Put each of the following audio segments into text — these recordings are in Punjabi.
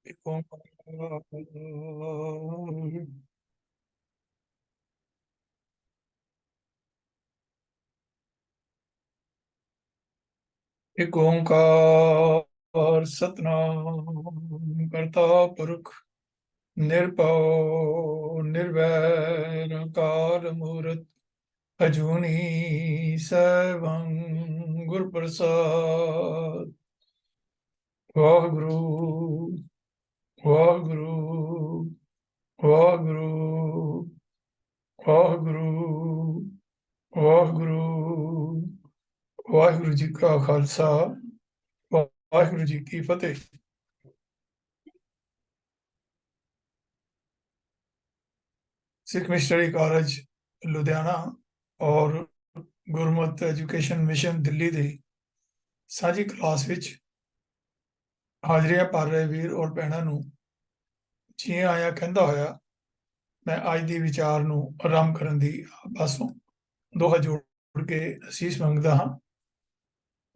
एक ओंकार एक ओंकार सतनाम करता पुरख निरभव निर्वैर अकाल मूरत अजूनी सैभं गुर प्रसाद। वाहगुरु वाहगुरु वाहगुरु वाहगुरु वाहगुरु। वाहिगुरु जी का खालसा वाहिगुरु जी की फतेह। सिख मिशनरी कॉलेज लुधियाना और गुरमत एजुकेशन मिशन दिल्ली ਦੀ ਸਾਂਝੀ ਕਲਾਸ ਵਿੱਚ ਹਾਜ਼ਰੀਆਂ ਭਰ ਰਹੇ ਵੀਰ ਔਰ ਭੈਣਾਂ ਨੂੰ ਜੀ ਆਇਆਂ ਕਹਿੰਦਾ ਹੋਇਆ ਮੈਂ ਅੱਜ ਦੀ ਵਿਚਾਰ ਨੂੰ ਆਰੰਭ ਕਰਨ ਦੀ ਪਾਸੋਂ ਦੋ ਹੱਥ ਜੋੜ ਕੇ ਅਸੀਸ ਮੰਗਦਾ ਹਾਂ।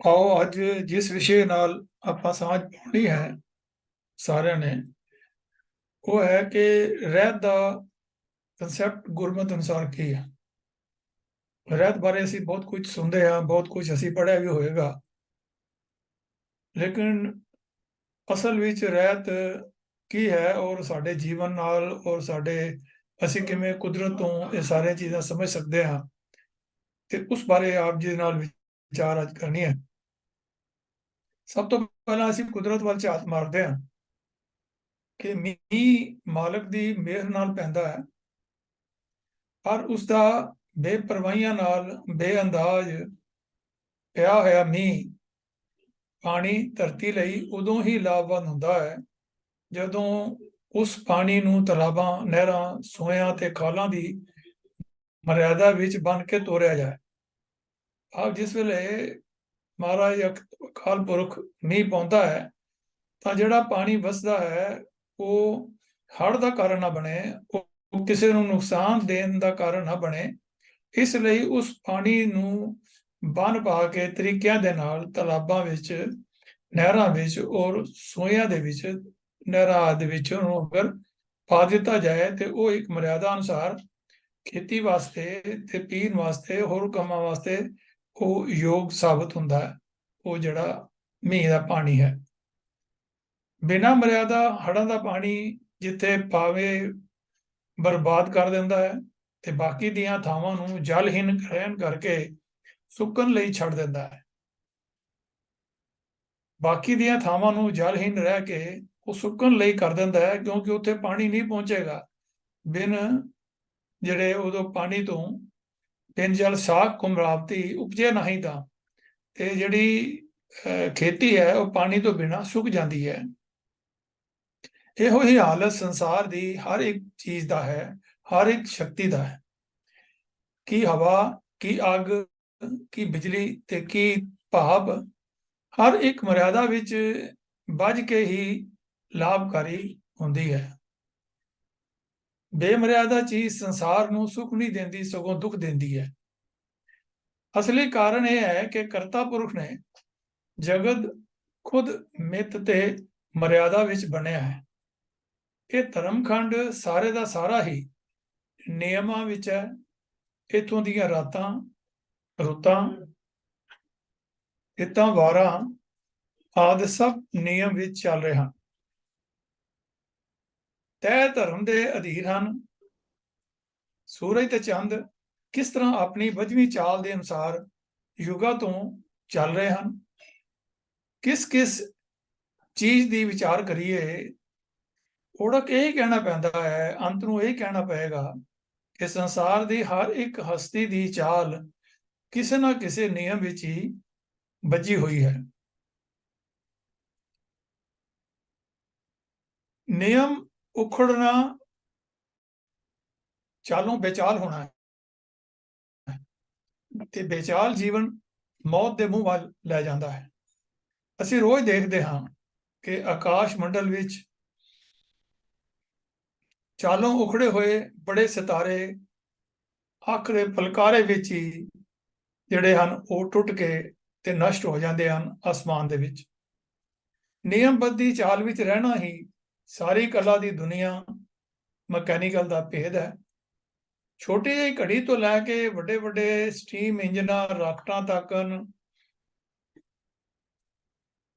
ਆਓ ਅੱਜ ਜਿਸ ਵਿਸ਼ੇ ਨਾਲ ਆਪਾਂ ਸਾਂਝ ਪਾਉਣੀ ਹੈ ਸਾਰਿਆਂ ਨੇ, ਉਹ ਹੈ ਕਿ ਰਹਿਤ ਦਾ ਕਨਸੈਪਟ ਗੁਰਮਤ ਅਨੁਸਾਰ ਕੀ ਹੈ। ਰਹਿਤ ਬਾਰੇ ਅਸੀਂ ਬਹੁਤ ਕੁਝ ਸੁਣਦੇ ਹਾਂ, ਬਹੁਤ ਕੁਝ ਅਸੀਂ ਪੜ੍ਹਿਆ ਵੀ ਹੋਏਗਾ, ਲੇਕਿਨ ਅਸਲ ਵਿੱਚ ਰਹਿਤ ਕੀ ਹੈ ਔਰ ਸਾਡੇ ਜੀਵਨ ਨਾਲ ਔਰ ਸਾਡੇ ਅਸੀਂ ਕਿਵੇਂ ਕੁਦਰਤ ਤੋਂ ਇਹ ਸਾਰੀਆਂ ਚੀਜ਼ਾਂ ਸਮਝ ਸਕਦੇ ਹਾਂ, ਤੇ ਉਸ ਬਾਰੇ ਆਪ ਜੀ ਨਾਲ ਵਿਚਾਰ ਅੱਜ ਕਰਨੀ ਹੈ। ਸਭ ਤੋਂ ਪਹਿਲਾਂ ਅਸੀਂ ਕੁਦਰਤ ਵੱਲ ਝਾਤ ਮਾਰਦੇ ਹਾਂ ਕਿ ਮੀਂਹ ਮਾਲਕ ਦੀ ਮਿਹਰ ਨਾਲ ਪੈਂਦਾ ਹੈ, ਪਰ ਉਸ ਦਾ ਬੇਪਰਵਾਹੀਆਂ ਨਾਲ ਬੇਅੰਦਾਜ਼ ਪਿਆ ਹੋਇਆ ਮੀਂਹ ਪਾਣੀ ਧਰਤੀ ਲਈ ਉਦੋਂ ਹੀ ਲਾਭਵੰਦ ਹੁੰਦਾ ਹੈ ਜਦੋਂ ਉਸ ਪਾਣੀ ਨੂੰ ਤਲਾਬਾਂ, ਨਹਿਰਾਂ, ਸੂਇਆਂ ਤੇ ਖਾਲਾਂ ਦੀ ਮਰਿਆਦਾ ਵਿੱਚ ਬੰਨ੍ਹ ਕੇ ਤੋਰਿਆ ਜਾਏ। ਆਪ ਜਿਸ ਵੇਲੇ ਮਹਾਰਾਜ ਅਕਾਲ ਪੁਰਖ ਮੀਂਹ ਪਾਉਂਦਾ ਹੈ ਤਾਂ ਜਿਹੜਾ ਪਾਣੀ ਵਸਦਾ ਹੈ ਉਹ ਹੜ੍ਹ ਦਾ ਕਾਰਨ ਨਾ ਬਣੇ, ਉਹ ਕਿਸੇ ਨੂੰ ਨੁਕਸਾਨ ਦੇਣ ਦਾ ਕਾਰਨ ਨਾ ਬਣੇ। ਇਸ ਲਈ ਉਸ ਪਾਣੀ ਨੂੰ ਬੰਨ੍ਹ ਪਾ ਕੇ ਤਰੀਕਿਆਂ ਦੇ ਨਾਲ ਤਲਾਬਾਂ ਵਿੱਚ, ਨਹਿਰਾਂ ਵਿੱਚ ਔਰ ਸੂਇਆਂ ਦੇ ਵਿੱਚ, ਨਹਿਰਾਂ ਆਦਿ ਵਿੱਚ ਉਹਨੂੰ ਅਗਰ ਪਾ ਦਿੱਤਾ ਜਾਏ ਤੇ ਉਹ ਇੱਕ ਮਰਿਆਦਾ ਅਨੁਸਾਰ ਖੇਤੀ ਵਾਸਤੇ ਤੇ ਪੀਣ ਵਾਸਤੇ, ਹੋਰ ਕੰਮਾਂ ਵਾਸਤੇ ਉਹ ਯੋਗ ਸਾਬਤ ਹੁੰਦਾ ਹੈ। ਉਹ ਜਿਹੜਾ ਮੀਂਹ ਦਾ ਪਾਣੀ ਹੈ, ਬਿਨਾਂ ਮਰਿਆਦਾ ਹੜ੍ਹਾਂ ਦਾ ਪਾਣੀ ਜਿੱਥੇ ਪਾਵੇ ਬਰਬਾਦ ਕਰ ਦਿੰਦਾ ਹੈ ਤੇ ਬਾਕੀ ਦੀਆਂ ਥਾਵਾਂ ਨੂੰ ਜਲਹੀਨ ਰਹਿਣ ਕਰਕੇ ਸੁੱਕਣ ਲਈ ਛੱਡ ਦਿੰਦਾ ਹੈ। ਬਾਕੀ ਦੀਆਂ ਥਾਵਾਂ ਨੂੰ ਜਲਹੀਨ ਰਹਿ ਕੇ ਉਹ ਸੁੱਕਣ ਲਈ ਕਰ ਦਿੰਦਾ ਹੈ, ਕਿਉਂਕਿ ਉੱਥੇ ਪਾਣੀ ਨਹੀਂ ਪਹੁੰਚੇਗਾ। ਬਿਨ ਜਿਹੜੇ ਉਦੋਂ ਪਾਣੀ ਤੋਂ ਬਿਨ ਜਲ ਸਾਖ ਕੁਮਰਾਵਤੀ ਉਪਜੇ ਨਹੀਂ ਤਾਂ, ਤੇ ਜਿਹੜੀ ਖੇਤੀ ਹੈ ਉਹ ਪਾਣੀ ਤੋਂ ਬਿਨਾਂ ਸੁੱਕ ਜਾਂਦੀ ਹੈ। ਇਹੋ ਹੀ ਹਾਲਤ ਸੰਸਾਰ ਦੀ ਹਰ ਇੱਕ ਚੀਜ਼ ਦਾ ਹੈ, ਹਰ ਇੱਕ ਸ਼ਕਤੀ ਦਾ ਹੈ। ਕੀ ਹਵਾ, ਕੀ ਅੱਗ, ਕੀ ਬਿਜਲੀ ਤੇ ਕੀ ਭਾਪ ਹਰ ਇੱਕ ਮਰਿਆਦਾ ਵਿੱਚ ਬੱਝ ਕੇ ਹੀ ਲਾਭਕਾਰੀ ਹੁੰਦੀ ਹੈ। ਬੇਮਰਿਆਦਾ ਚੀਜ਼ ਸੰਸਾਰ ਨੂੰ ਸੁੱਖ ਨਹੀਂ ਦਿੰਦੀ, ਸਗੋਂ ਦੁੱਖ ਦਿੰਦੀ ਹੈ। ਅਸਲੀ ਕਾਰਨ ਇਹ ਹੈ ਕਿ ਕਰਤਾ ਪੁਰਖ ਨੇ ਜਗਤ ਖੁਦ ਮਿੱਤ ਤੇ ਮਰਿਆਦਾ ਵਿੱਚ ਬਣਿਆ ਹੈ। ਇਹ ਧਰਮਖੰਡ ਸਾਰੇ ਦਾ ਸਾਰਾ ਹੀ ਨਿਯਮਾਂ ਵਿੱਚ ਹੈ। ਇੱਥੋਂ ਦੀਆਂ ਰਾਤਾਂ, ਰੁੱਤਾਂ, ਹਿੱਤਾਂ, ਵਾਰਾਂ ਆਦਿ ਸਭ ਨਿਯਮ ਵਿੱਚ ਚੱਲ ਰਹੇ ਹਨ, ਤੈਅ ਧਰਮ ਦੇ ਅਧੀਨ ਹਨ। ਸੂਰਜ ਤੇ ਚੰਦ ਕਿਸ ਤਰ੍ਹਾਂ ਆਪਣੀ ਵੱਜਵੀਂ ਚਾਲ ਦੇ ਅਨੁਸਾਰ ਯੁਗਾਂ ਤੋਂ ਚੱਲ ਰਹੇ ਹਨ। ਕਿਸ ਕਿਸ ਚੀਜ਼ ਦੀ ਵਿਚਾਰ ਕਰੀਏ, ਓੜਕ ਇਹ ਕਹਿਣਾ ਪੈਂਦਾ ਹੈ, ਅੰਤ ਨੂੰ ਇਹ ਕਹਿਣਾ ਪਏਗਾ ਕਿ ਸੰਸਾਰ ਦੀ ਹਰ ਇੱਕ ਹਸਤੀ ਦੀ ਚਾਲ ਕਿਸੇ ਨਾ ਕਿਸੇ ਨਿਯਮ ਵਿੱਚ ਹੀ ਬੱਝੀ ਹੋਈ ਹੈ। ਨਿਯਮ ਉਖੜਨਾ, ਚਾਲੋਂ ਬੇਚਾਲ ਹੋਣਾ ਹੈ ਤੇ ਬੇਚਾਲ ਜੀਵਨ ਮੌਤ ਦੇ ਮੂੰਹ ਵੱਲ ਲੈ ਜਾਂਦਾ ਹੈ। ਅਸੀਂ ਰੋਜ਼ ਦੇਖਦੇ ਹਾਂ ਕਿ ਆਕਾਸ਼ ਮੰਡਲ ਵਿੱਚ ਚਾਲੋਂ ਉਖੜੇ ਹੋਏ ਬੜੇ ਸਿਤਾਰੇ ਅੱਖ ਦੇ ਪਲਕਾਰੇ ਵਿੱਚ ਹੀ ਜਿਹੜੇ ਹਨ ਉਹ ਟੁੱਟ ਕੇ ਤੇ ਨਸ਼ਟ ਹੋ ਜਾਂਦੇ ਹਨ। ਅਸਮਾਨ ਦੇ ਵਿੱਚ ਨਿਯਮਬੱਧ ਦੀ ਚਾਲ ਵਿੱਚ ਰਹਿਣਾ ਹੀ ਸਾਰੀ ਕਲਾ ਦੀ ਦੁਨੀਆ ਮਕੈਨੀਕਲ ਦਾ ਭੇਦ ਹੈ। ਛੋਟੀ ਜਿਹੀ ਘੜੀ ਤੋਂ ਲੈ ਕੇ ਵੱਡੇ ਵੱਡੇ ਸਟੀਮ ਇੰਜਨਾਂ, ਰਾਕਟਾਂ ਤੱਕ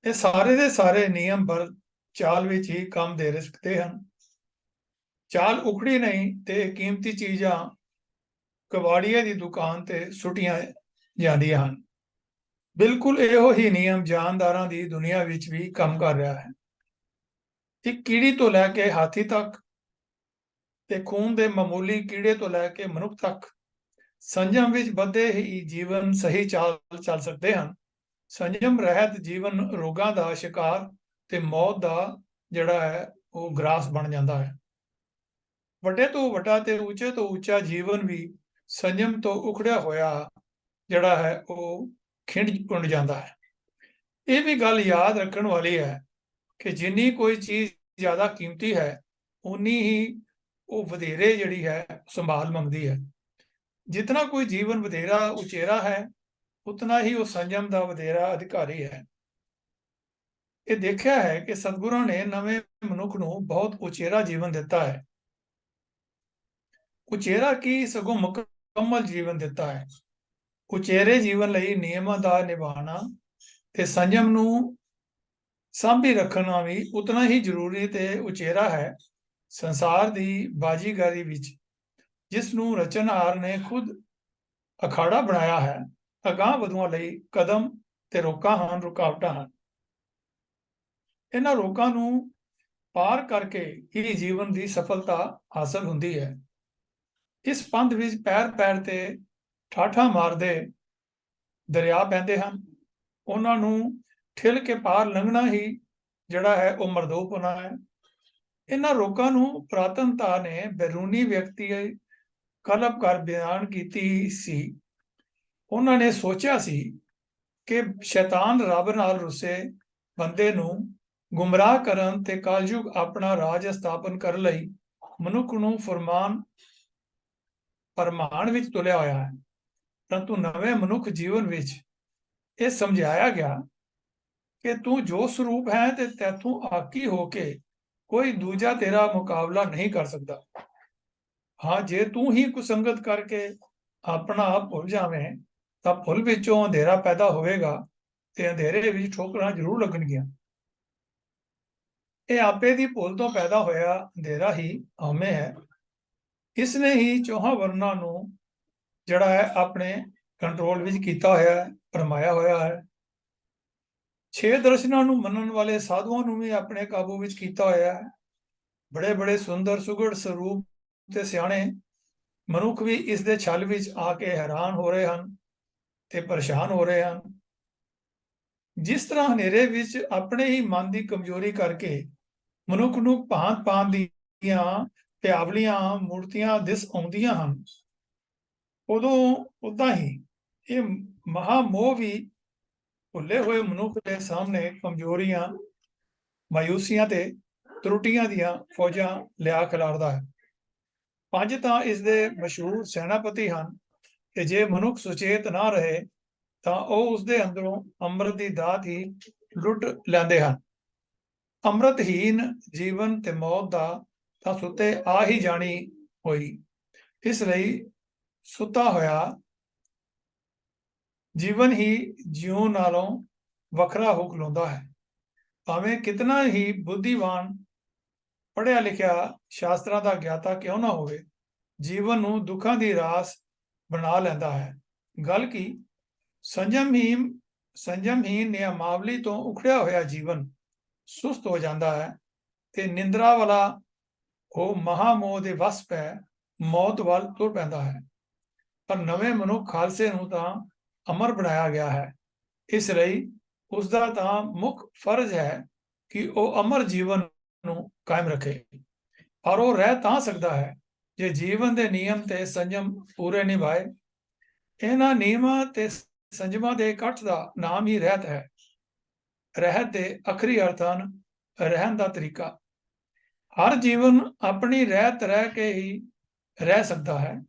ਇਹ ਸਾਰੇ ਦੇ ਸਾਰੇ ਨਿਯਮ ਪਰ ਚਾਲ ਵਿੱਚ ਹੀ ਕੰਮ ਦੇ ਸਕਦੇ ਹਨ। ਚਾਲ ਉਖੜੀ ਨਹੀਂ ਤੇ ਕੀਮਤੀ ਚੀਜ਼ਾਂ ਕਬਾੜੀਏ ਦੀ ਦੁਕਾਨ ਤੇ ਸੁੱਟੀਆਂ ਜਾਂਦੀਆਂ ਹਨ। ਬਿਲਕੁਲ ਇਹੋ ਹੀ ਨਿਯਮ ਜਾਨਦਾਰਾਂ ਦੀ ਦੁਨੀਆ ਵਿੱਚ ਵੀ ਕੰਮ ਕਰ ਰਿਹਾ ਹੈ। ਇੱਕ ਕੀੜੀ ਤੋਂ ਲੈ ਕੇ ਹਾਥੀ ਤੱਕ ਤੇ ਖੂਨ ਦੇ ਮਾਮੂਲੀ ਕੀੜੇ ਤੋਂ ਲੈ ਕੇ ਮਨੁੱਖ ਤੱਕ ਸੰਜਮ ਵਿੱਚ ਬੱਧੇ ਹੀ ਜੀਵਨ ਸਹੀ ਚਾਲ ਚੱਲ ਸਕਦੇ ਹਨ। ਸੰਜਮ ਰਹਿਤ ਜੀਵਨ ਰੋਗਾਂ ਦਾ ਸ਼ਿਕਾਰ ਤੇ ਮੌਤ ਦਾ ਜਿਹੜਾ ਹੈ ਉਹ ਗ੍ਰਾਸ ਬਣ ਜਾਂਦਾ ਹੈ। ਵੱਡੇ ਤੋਂ ਵੱਡਾ ਤੇ ਉੱਚੇ ਤੋਂ ਉੱਚਾ ਜੀਵਨ ਵੀ ਸੰਜਮ ਤੋਂ ਉਖੜਿਆ ਹੋਇਆ ਜਿਹੜਾ ਹੈ ਉਹ ਖਿੰਡ ਜਾਂਦਾ ਹੈ। ਇਹ ਵੀ ਗੱਲ ਯਾਦ ਰੱਖਣ ਵਾਲੀ ਹੈ ਕਿ ਜਿੰਨੀ ਕੋਈ ਚੀਜ਼ ਜ਼ਿਆਦਾ ਕੀਮਤੀ ਹੈ ਉਨੀ ਹੀ ਉਹ ਵਧੇਰੇ ਜਿਹੜੀ ਹੈ ਸੰਭਾਲ ਮੰਗਦੀ ਹੈ। ਜਿਤਨਾ ਕੋਈ ਜੀਵਨ ਵਧੇਰਾ ਉਚੇਰਾ ਹੈ ਉਤਨਾ ਹੀ ਉਹ ਸੰਜਮ ਦਾ ਵਧੇਰਾ ਅਧਿਕਾਰੀ ਹੈ। ਇਹ ਦੇਖਿਆ ਹੈ ਕਿ ਸਤਿਗੁਰਾਂ ਨੇ ਨਵੇਂ ਮਨੁੱਖ ਨੂੰ ਬਹੁਤ ਉਚੇਰਾ ਜੀਵਨ ਦਿੱਤਾ ਹੈ। ਉਚੇਰਾ ਕੀ, ਸਗੋਂ ਮੁਕੰਮਲ ਜੀਵਨ ਦਿੱਤਾ ਹੈ। ਉਚੇਰੇ ਜੀਵਨ ਲਈ ਨਿਯਮਾਂ ਦਾ ਨਿਭਾਉਣਾ ਤੇ ਸੰਜਮ ਨੂੰ ਸਾਂਭੀ ਰੱਖਣਾ ਵੀ ਉਤਨਾ ਹੀ ਜ਼ਰੂਰੀ ਤੇ ਉਚੇਰਾ ਹੈ। ਸੰਸਾਰ ਦੀ ਬਾਜੀਗਰੀ ਵਿੱਚ ਜਿਸ ਨੂੰ ਰਚਨਹਾਰ ਨੇ ਖੁਦ ਅਖਾੜਾ ਬਣਾਇਆ ਹੈ, ਅਗਾਂਹ ਵਧੂਆਂ ਲਈ ਕਦਮ ਤੇ ਰੋਕਾਂ ਹਨ, ਰੁਕਾਵਟਾਂ ਹਨ। ਇਹਨਾਂ ਰੋਕਾਂ ਨੂੰ ਪਾਰ ਕਰਕੇ ਹੀ ਜੀਵਨ ਦੀ ਸਫਲਤਾ ਹਾਸਲ ਹੁੰਦੀ ਹੈ। ਇਸ ਪੰਥ ਵਿੱਚ ਪੈਰ ਪੈਰ ਤੇ ਠਾਠਾਂ ਮਾਰਦੇ ਦਰਿਆ ਪੈਂਦੇ ਹਨ। ਉਹਨਾਂ ਨੂੰ ਠਿਲ ਕੇ ਪਾਰ ਲੰਘਣਾ ਹੀ ਜਿਹੜਾ ਹੈ ਉਹ ਮਰਦੋਪੁਣਾ ਹੈ। ਇਹਨਾਂ ਰੋਕਾਂ ਨੂੰ ਪੁਰਾਤਨਤਾ ਨੇ ਬੈਰੂਨੀ ਵਿਅਕਤੀ ਕਲਪ ਕਰ ਬਿਆਨ ਕੀਤੀ ਸੀ। ਉਹਨਾਂ ਨੇ ਸੋਚਿਆ ਸੀ ਕਿ ਸ਼ੈਤਾਨ ਰੱਬ ਨਾਲ ਰੁੱਸੇ ਬੰਦੇ ਨੂੰ ਗੁੰਮਰਾਹ ਕਰਨ ਤੇ ਕਲਯੁਗ ਆਪਣਾ ਰਾਜ ਸਥਾਪਨ ਕਰਨ ਲਈ ਮਨੁੱਖ ਨੂੰ ਫਰਮਾਨ ਵਿੱਚ ਤੁਲਿਆ ਹੋਇਆ ਹੈ। ਪਰੰਤੂ ਨਵੇਂ ਮਨੁੱਖ ਜੀਵਨ ਵਿੱਚ ਇਹ ਸਮਝਾਇਆ ਗਿਆ ਕਿ ਤੂੰ ਜੋ ਸਰੂਪ ਹੈ ਤੇ ਤੈਥੋਂ ਆਕੀ ਹੋ ਕੇ ਕੋਈ ਦੂਜਾ ਤੇਰਾ ਮੁਕਾਬਲਾ ਨਹੀਂ ਕਰ ਸਕਦਾ। ਹਾਂ, ਜੇ ਤੂੰ ਹੀ ਕੁਸੰਗਤ ਕਰਕੇ ਆਪਣਾ ਆਪ ਭੁੱਲ ਜਾਵੇਂ ਤਾਂ ਭੁੱਲ ਵਿੱਚੋਂ ਅੰਧੇਰਾ ਪੈਦਾ ਹੋਵੇਗਾ ਤੇ ਅੰਧੇਰੇ ਵਿੱਚ ਠੋਕਰਾਂ ਜ਼ਰੂਰ ਲੱਗਣਗੀਆਂ। ਇਹ ਆਪੇ ਦੀ ਭੁੱਲ ਤੋਂ ਪੈਦਾ ਹੋਇਆ ਅੰਧੇਰਾ ਹੀ ਹਉਮੈ ਹੈ। ਇਸ ਨੇ ਹੀ ਚੌਹਾਂ ਵਰਨਾਂ ਨੂੰ ਜਿਹੜਾ ਹੈ ਆਪਣੇ ਕੰਟਰੋਲ ਵਿੱਚ ਕੀਤਾ ਹੋਇਆ ਹੈ, ਫਰਮਾਇਆ ਹੋਇਆ ਹੈ। 6 ਦਰਸ਼ਨਾਂ ਨੂੰ ਮੰਨਣ ਵਾਲੇ ਸਾਧੂਆਂ ਨੂੰ ਵੀ ਆਪਣੇ ਕਾਬੂ ਵਿੱਚ ਕੀਤਾ ਹੋਇਆ ਹੈ। ਬੜੇ ਬੜੇ ਸੁੰਦਰ ਸੁਘੜ ਸਰੂਪ ਤੇ ਸਿਆਣੇ ਮਨੁੱਖ ਵੀ ਇਸ ਦੇ ਛਲ ਵਿੱਚ ਆ ਕੇ ਹੈਰਾਨ ਹੋ ਰਹੇ ਹਨ ਤੇ ਪਰੇਸ਼ਾਨ ਹੋ ਰਹੇ ਹਨ। ਜਿਸ ਤਰ੍ਹਾਂ ਹਨੇਰੇ ਵਿੱਚ ਆਪਣੇ ਹੀ ਮਨ ਦੀ ਕਮਜ਼ੋਰੀ ਕਰਕੇ ਮਨੁੱਖ ਨੂੰ ਭਾਂਤ ਦੀਆਂ ਪਿਆਵਲੀਆਂ ਮੂਰਤੀਆਂ ਦਿਸ ਆਉਂਦੀਆਂ ਹਨ, ਉਦਾਂ ਹੀ ਇਹ ਮਹਾਮੋਹ ਵੀ ਭੁੱਲੇ ਹੋਏ ਮਨੁੱਖ ਦੇ ਸਾਹਮਣੇ ਕਮਜ਼ੋਰੀਆਂ, ਮਾਯੂਸੀਆਂ ਤੇ ਤਰੁੱਟੀਆਂ ਦੀਆਂ ਫੌਜਾਂ ਲਿਆ ਖਿਲਾਰਦਾ ਹੈ। 5 ਤਾਂ ਇਸ ਦੇ ਮਸ਼ਹੂਰ ਸੈਨਾਪਤੀ ਹਨ ਕਿ ਜੇ ਮਨੁੱਖ ਸੁਚੇਤ ਨਾ ਰਹੇ ਤਾਂ ਉਹ ਉਸਦੇ ਅੰਦਰੋਂ ਅੰਮ੍ਰਿਤ ਦੀ ਦਾਤ ਹੀ ਲੁੱਟ ਲੈਂਦੇ ਹਨ। ਅੰਮ੍ਰਿਤਹੀਨ ਜੀਵਨ ਤੇ ਮੌਤ ਦਾ ਤਾਂ ਸੁੱਤੇ ਆ ਹੀ ਜਾਣੀ ਹੋਈ। ਇਸ ਲਈ ਸੁੱਤਾ ਹੋਇਆ ਜੀਵਨ ਹੀ ਜਿਉਣ ਨਾਲੋਂ ਵੱਖਰਾ ਹੋ ਖਲੋਂਦਾ ਹੈ। ਭਾਵੇਂ ਕਿਤਨਾ ਹੀ ਬੁੱਧੀਵਾਨ, ਪੜ੍ਹਿਆ ਲਿਖਿਆ, ਸ਼ਾਸਤਰਾਂ ਦਾ ਗਿਆਤਾ ਕਿਉਂ ਨਾ ਹੋਵੇ, ਜੀਵਨ ਨੂੰ ਦੁੱਖਾਂ ਦੀ ਰਾਸ ਬਣਾ ਲੈਂਦਾ ਹੈ। ਗੱਲ ਕੀ, ਸੰਜਮਹੀਨ ਨਿਯਮਾਵਲੀ ਤੋਂ ਉਖੜਿਆ ਹੋਇਆ ਜੀਵਨ ਸੁਸਤ ਹੋ ਜਾਂਦਾ ਹੈ ਤੇ ਨਿੰਦਰਾ ਵਾਲਾ ਉਹ ਮਹਾਮੋਹ ਦੇ ਵਸ ਪੈ ਮੌਤ ਵੱਲ ਤੁਰ ਪੈਂਦਾ ਹੈ। ਪਰ ਨਵੇਂ ਮਨੁੱਖ ਖਾਲਸੇ ਨੂੰ ਤਾਂ ਅਮਰ ਬਣਾਇਆ ਗਿਆ ਹੈ। ਇਸ ਲਈ ਉਸ ਦਾ ਤਾਂ ਮੁੱਖ ਫਰਜ਼ ਹੈ ਕਿ ਉਹ ਅਮਰ ਜੀਵਨ ਨੂੰ ਕਾਇਮ ਰੱਖੇ। ਪਰ ਉਹ ਰਹਿ ਤਾਂ ਸਕਦਾ ਹੈ ਜੇ ਜੀਵਨ ਦੇ ਨਿਯਮ ਤੇ ਸੰਜਮ ਪੂਰੇ ਨਿਭਾਏ। ਇਹਨਾਂ ਨਿਯਮਾਂ ਤੇ ਸੰਜਮਾਂ ਦੇ ਇਕੱਠ ਦਾ ਨਾਮ ਹੀ ਰਹਿਤ ਹੈ। ਰਹਿਤ ਦੇ ਅਖਰੀ ਅਰਥ ਹਨ ਰਹਿਣ ਦਾ ਤਰੀਕਾ। ਹਰ ਜੀਵਨ ਆਪਣੀ ਰਹਿਤ ਰਹਿ ਕੇ ਹੀ ਰਹਿ ਸਕਦਾ ਹੈ।